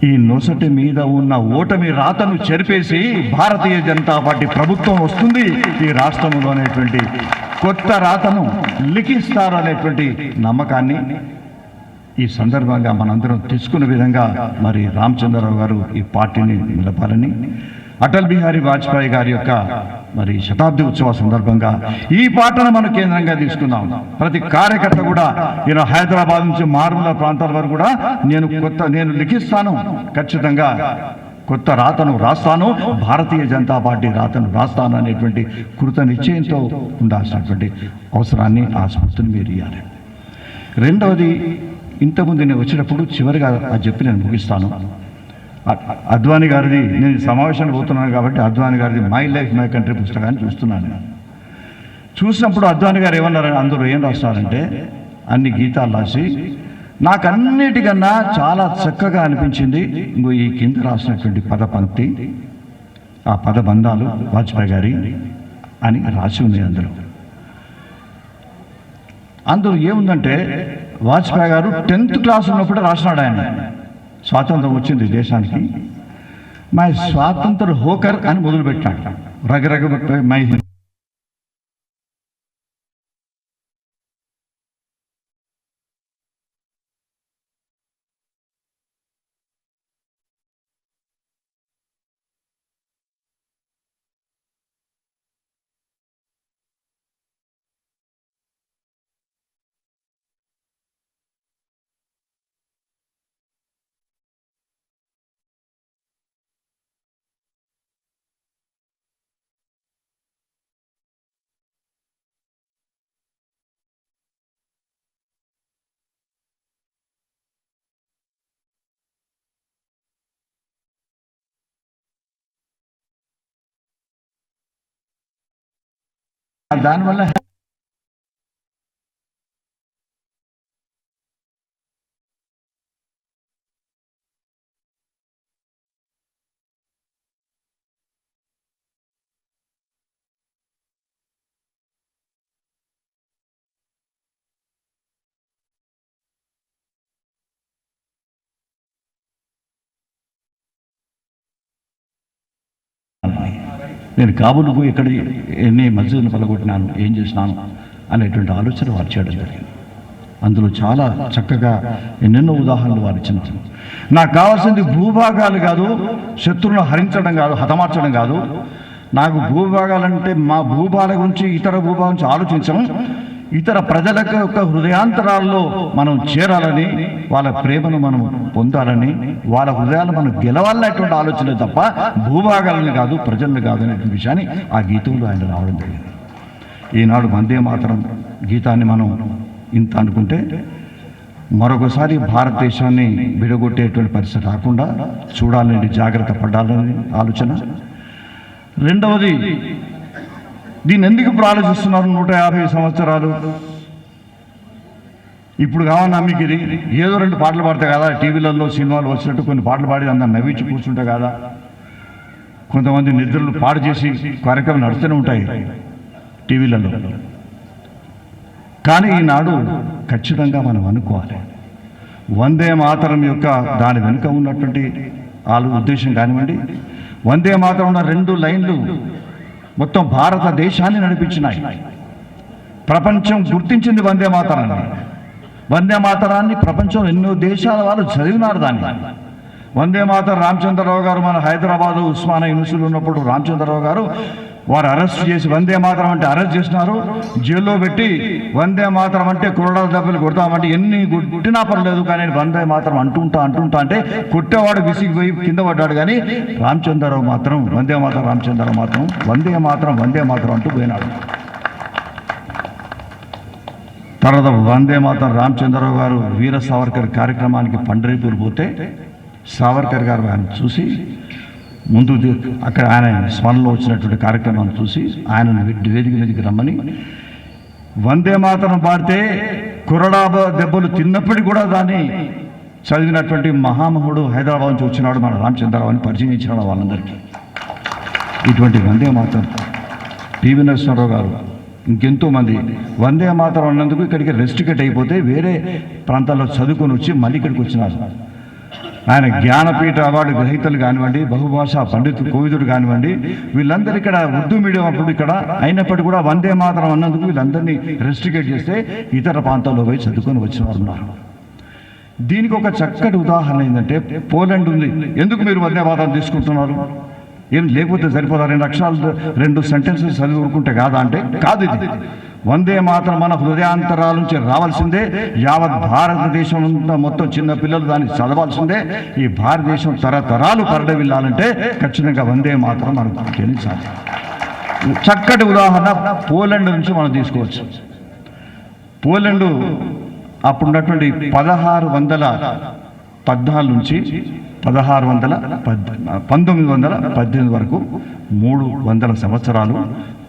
ఈ నొసటి మీద ఉన్న ఓటమి రాతను చెరిపేసి భారతీయ జనతా పార్టీ ప్రభుత్వం వస్తుంది, ఈ రాష్ట్రంలో అనేటువంటి కొత్త రాతను లిఖిస్తారు అనేటువంటి నమ్మకాన్ని ఈ సందర్భంగా మనందరం తీసుకున్న విధంగా మరి రామచంద్రరావు గారు ఈ పార్టీని నిలపాలని, అటల్ బిహారీ వాజ్పేయి గారి యొక్క మరి శతాబ్ది ఉత్సవ సందర్భంగా ఈ పాటను మనం కేంద్రంగా తీసుకుందాం. ప్రతి కార్యకర్త కూడా ఈయన హైదరాబాద్ నుంచి మారుమూల ప్రాంతాల వరకు కూడా నేను లిఖిస్తాను, ఖచ్చితంగా కొత్త రాతను రాస్తాను, భారతీయ జనతా పార్టీ రాతను రాస్తాను అనేటువంటి కృత నిశ్చయంతో ఉండాల్సినటువంటి అవసరాన్ని ఆ స్ఫూర్తిని మీరు ఇవ్వాలి. రెండవది, ఇంతకుముందు నేను వచ్చినప్పుడు చివరిగా అది చెప్పి నేను ముగిస్తాను. అద్వానీ గారిది, నేను సమావేశానికి పోతున్నాను కాబట్టి అద్వానీ గారిది మై లైఫ్ మై కంట్రీ పుస్తకాన్ని చూస్తున్నాను. చూసినప్పుడు అద్వానీ గారు ఏమన్నారు, అందరూ ఏం రాస్తారంటే అన్ని గీతాలు రాసి నాకు అన్నిటికన్నా చాలా చక్కగా అనిపించింది ఇంకో ఈ కింద రాసినటువంటి పదపంక్తి, ఆ పదబంధాలు వాజ్పేయి గారి అని రాసి ఉంది. అందులో ఏముందంటే వాజ్పేయి గారు 10th క్లాస్ ఉన్నప్పుడు రాసినాడు. ఆయన స్వాతంత్రం వచ్చింది దేశానికి, మై స్వాతంత్ర హోకర్ అని మొదలుపెట్టాడు. రగరగ మై దానివల్ల నేను కాబూలు పోయి ఎక్కడ ఎన్ని మస్జిద్లు పలగొట్టినాను, ఏం చేసినాను అనేటువంటి ఆలోచన వారు చేయడం జరిగింది. అందులో చాలా చక్కగా ఎన్నెన్నో ఉదాహరణలు వారు ఇచ్చినారు. నాకు కావాల్సింది భూభాగాలు కాదు, శత్రువులను హరించడం కాదు, హతమార్చడం కాదు. నాకు భూభాగాలంటే మా భూభాగాల గురించి ఇతర భూభాగం గురించి ఆలోచించడం, ఇతర ప్రజల యొక్క హృదయాంతరాల్లో మనం చేరాలని, వాళ్ళ ప్రేమను మనం పొందాలని, వాళ్ళ హృదయాలు మనం గెలవాలనేటువంటి ఆలోచన తప్ప భూభాగాలను కాదు, ప్రజలను కాదు అనేటువంటి విషయాన్ని ఆ గీతంలో ఆయన రావడం జరిగింది. ఈనాడు వందే మాతరం గీతాన్ని మనం ఇంత అనుకుంటే మరొకసారి భారతదేశాన్ని విడగొట్టేటువంటి పరిస్థితి రాకుండా చూడాలని, జాగ్రత్త పడాలని ఆలోచన. రెండవది, దీన్ని ఎందుకు ఇప్పుడు ఆలోచిస్తున్నారు? 150 సంవత్సరాలు ఇప్పుడు కావాలన్నా మీకు ఇది ఏదో 2 పాటలు పాడతాయి కదా, టీవీలలో సినిమాలు వచ్చినట్టు కొన్ని పాటలు పాడి అందరు నవ్వించి కూర్చుంటే కదా, కొంతమంది నిద్రలు పాడు చేసి కార్యక్రమం నడుస్తూనే ఉంటాయి టీవీలలో. కానీ ఈనాడు ఖచ్చితంగా మనం అనుకోవాలి, వందే మాతరం యొక్క దాని వెనుక ఉన్నటువంటి ఉద్దేశం కానివ్వండి, వందే మాతరం ఉన్న 2 లైన్లు మొత్తం భారతదేశాన్ని నడిపించినాయి. ప్రపంచం గుర్తించింది వందే మాతరాన్ని. వందే మాతరాన్ని ప్రపంచం ఎన్నో దేశాల వాళ్ళు చదివినారు దాన్ని. వందే మాతరం రామచంద్రరావు గారు మన హైదరాబాదు ఉస్మానియా యూనివర్సిటీలో ఉన్నప్పుడు రామచంద్రరావు గారు వారు అరెస్ట్ చేసి వందే మాతరం అంటే అరెస్ట్ చేసినారు, జైల్లో పెట్టి వందే మాతరం అంటే కుర్రడాల దెబ్బలు కొడతామంటే ఎన్ని కొట్టినా పర్లేదు కానీ వందే మాతరం అంటుంటా అంటే కొట్టేవాడు విసిగిపోయి కింద పడ్డాడు. కానీ రామచంద్రరావు మాత్రం వందే మాతరం రామచంద్రరావు మాత్రం వందే మాతరం అంటూ పోయినాడు. తర్వాత వందే మాతరం రామచంద్రరావు గారు వీర సావర్కర్ కార్యక్రమానికి పండరీపూర్ పోతే సావర్కర్ గారు ఆయన చూసి ముందు అక్కడ ఆయన స్మరణలో వచ్చినటువంటి కార్యక్రమాన్ని చూసి ఆయనను వేదిక మీదకి రమ్మని వందే మాతరం పాడితే కుర్రడా దెబ్బలు తిన్నప్పటికీ కూడా దాన్ని చదివినటువంటి మహామహుడు హైదరాబాద్ నుంచి వచ్చినాడు మన రామచంద్రరావు అని పరిచయం ఇచ్చినాడు వాళ్ళందరికీ. ఇటువంటి వందే మాతరం పివి నరసింహారావు గారు ఇంకెంతోమంది వందే మాతరం అన్నందుకు ఇక్కడికి రెస్ట్రిక్ట్ అయిపోతే వేరే ప్రాంతాల్లో చదువుకొని వచ్చి మళ్ళీ ఇక్కడికి వచ్చినారు. ఆయన జ్ఞానపీఠ అవార్డు గ్రహీతలు కానివ్వండి, బహుభాషా పండితుడు కోవిదుడు కానివ్వండి, వీళ్ళందరూ ఇక్కడ ఉర్దూ మీడియం అప్పుడు ఇక్కడ అయినప్పటికీ కూడా వందే మాతరం అన్నందుకు వీళ్ళందరినీ రెస్ట్రిక్ట్ చేస్తే ఇతర ప్రాంతాల్లో పోయి చదువుకొని వచ్చిన వారు ఉన్నారు. దీనికి ఒక చక్కటి ఉదాహరణ ఏంటంటే పోలాండ్ ఉంది. ఎందుకు మీరు వందే మాతరం తీసుకుంటున్నారు? ఏం లేకపోతే సరిపోదా? 2 అక్షరాలు 2 సెంటెన్సెస్ చదివి ఊరుకుంటే కాదా అంటే కాదు. ఇది వందే మాతరం మన హృదయాంతరాల నుంచి రావాల్సిందే. యావత్ భారతదేశం మొత్తం చిన్న పిల్లలు దాన్ని చదవాల్సిందే. ఈ భారతదేశం తరతరాలు పరిడవిల్లాలంటే ఖచ్చితంగా వందే మాతరం మనకు తెలిసాలి. చక్కటి ఉదాహరణ పోలాండ్ నుంచి మనం తీసుకోవచ్చు. పోలాండ్ అప్పుడున్నటువంటి 1614 నుంచి 1918 వరకు 300 సంవత్సరాలు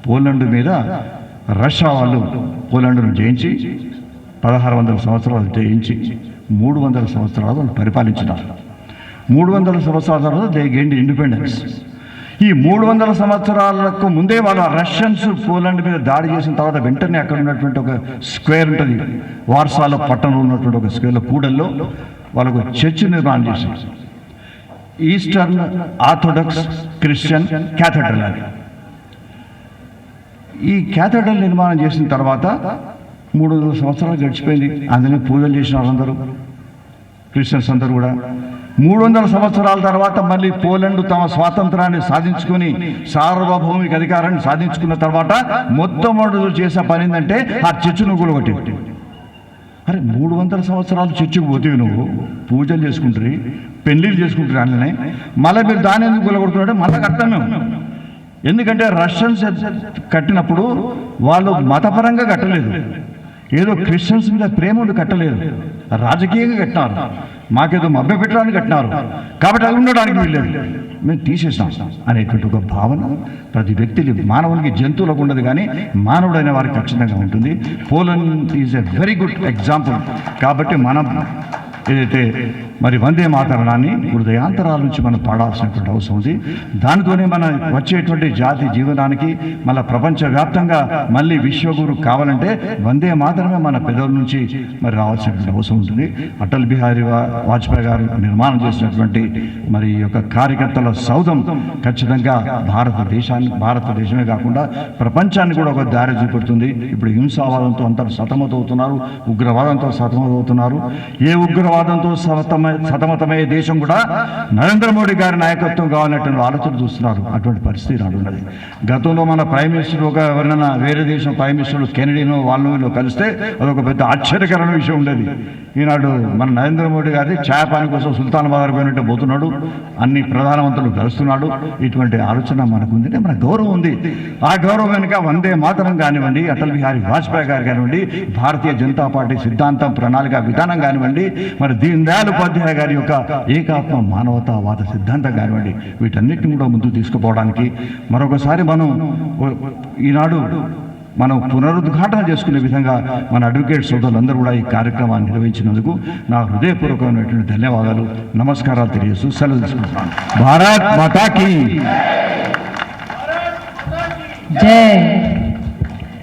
పోలాండ్ మీద రష్యా వాళ్ళు పోలాండ్ను జయించి 1600 సంవత్సరాలు జయించి 300 సంవత్సరాలు వాళ్ళు పరిపాలించినారు. 300 సంవత్సరాల తర్వాత దే గెయిన్డ్ ఇండిపెండెన్స్. ఈ 300 సంవత్సరాలకు ముందే వాళ్ళు రష్యన్స్ పోలాండ్ మీద దాడి చేసిన తర్వాత వెంటనే అక్కడ ఉన్నటువంటి ఒక స్క్వేర్ ఉంటుంది, వార్సాలో పట్టణంలో ఉన్నటువంటి ఒక స్క్వేర్లో కూడల్లో వాళ్ళకు చర్చ్ నిర్మాణం చేశారు. ఈస్టర్న్ ఆర్థోడాక్స్ క్రిస్టియన్ క్యాథడ్రల్ అని. ఈ క్యాథడ్రల్ నిర్మాణం చేసిన తర్వాత 300 సంవత్సరాలు గడిచిపోయింది. అందులో పూజలు చేసిన వాళ్ళందరూ క్రిస్టియన్స్ అందరూ కూడా 300 సంవత్సరాల తర్వాత మళ్ళీ పోలాండ్ తమ స్వాతంత్రాన్ని సాధించుకొని సార్వభౌమిక అధికారాన్ని సాధించుకున్న తర్వాత మొట్టమొదటి చేసే పని ఏంటంటే ఆ చర్చిను కూలగొట్టి. అరే 300 సంవత్సరాలు చర్చికి పోతే నువ్వు పూజలు చేసుకుంటారు, పెళ్ళిళ్ళు చేసుకుంటారు, అన్ననే మళ్ళీ మీరు దాని ఎందుకు కూలగొడుతున్నారంటే మళ్ళీ కడతాం మేము. ఎందుకంటే రష్యన్స్ కట్టినప్పుడు వాళ్ళు మతపరంగా కట్టలేదు, ఏదో క్రిస్టియన్స్ మీద ప్రేమ కట్టలేదు, రాజకీయంగా కట్టినారు, మాకేదో మభ్య పెట్టడానికి కట్టినారు. కాబట్టి అది ఉండడానికి వీల్లేదు, మేము తీసేసాం అనేటువంటి ఒక భావన ప్రతి వ్యక్తికి, మానవునికి జంతువులకు ఉండదు కానీ మానవుడైన వారికి ఖచ్చితంగా ఉంటుంది. Poland is a very good example. కాబట్టి మనం ఏదైతే మరి వందే మాతరాన్ని హృదయాంతరాల నుంచి మనం పాడాల్సినటువంటి అవసరం ఉంది. దానితోనే మన వచ్చేటువంటి జాతి జీవనానికి మళ్ళీ ప్రపంచవ్యాప్తంగా మళ్ళీ విశ్వగురు కావాలంటే వందే మాతరమే మన పెదవుల నుంచి మరి రావాల్సినటువంటి అవసరం ఉంటుంది. అటల్ బిహారీ వాజ్పేయి గారు నిర్మాణం చేసినటువంటి మరి యొక్క కార్యకర్తల సౌధం ఖచ్చితంగా భారతదేశమే కాకుండా ప్రపంచాన్ని కూడా ఒక దారి చూపెడుతుంది. ఇప్పుడు హింసావాదంతో అందరూ సతమతవుతున్నారు, ఉగ్రవాదంతో సతమతవుతున్నారు. ఏ ఉగ్రవాదంతో సతమతమయ్యే దేశం కూడా నరేంద్ర మోడీ గారి నాయకత్వం కావాలన్నటువంటి ఆలోచన చూస్తున్నారు. అటువంటి పరిస్థితి నాడు ఉన్నది. గతంలో మన ప్రైమ్ మినిస్టర్ ఎవరైనా వేరే దేశం ప్రైమ్ మినిస్టర్లు కెనడీనో వాళ్ళు కలిస్తే అదొక పెద్ద ఆశ్చర్యకరమైన విషయం ఉండేది. ఈనాడు మన నరేంద్ర మోడీ గారి ఛాయ పాని కోసం సుల్తానాబాద్ పోయినట్టు పోతున్నాడు, అన్ని ప్రధానమంత్రులు కలుస్తున్నాడు. ఇటువంటి ఆలోచన మనకు ఉంది, మన గౌరవం ఉంది. ఆ గౌరవం వెనుక వందే మాతరం కానివ్వండి, అటల్ బిహారీ వాజ్పేయి గారు కానివ్వండి, భారతీయ జనతా పార్టీ సిద్ధాంతం ప్రణాళిక విధానం కానివ్వండి, మరి దీన్ దయాళ్ ఉపాధ్యాయ గారి యొక్క ఏకాత్మ మానవతావాద సిద్ధాంతం కానివ్వండి, వీటన్నిటిని కూడా ముందుకు తీసుకుపోవడానికి మరొకసారి మనం ఈనాడు మనం పునరుద్ఘాటన చేసుకునే విధంగా మన అడ్వకేట్ సోదరులందరూ కూడా ఈ కార్యక్రమాన్ని నిర్వహించినందుకు నా హృదయపూర్వకమైనటువంటి ధన్యవాదాలు, నమస్కారాలు తెలియజేస్తూ సెలవు తీసుకుంటున్నాను. భారత్ మాతా కీ జై.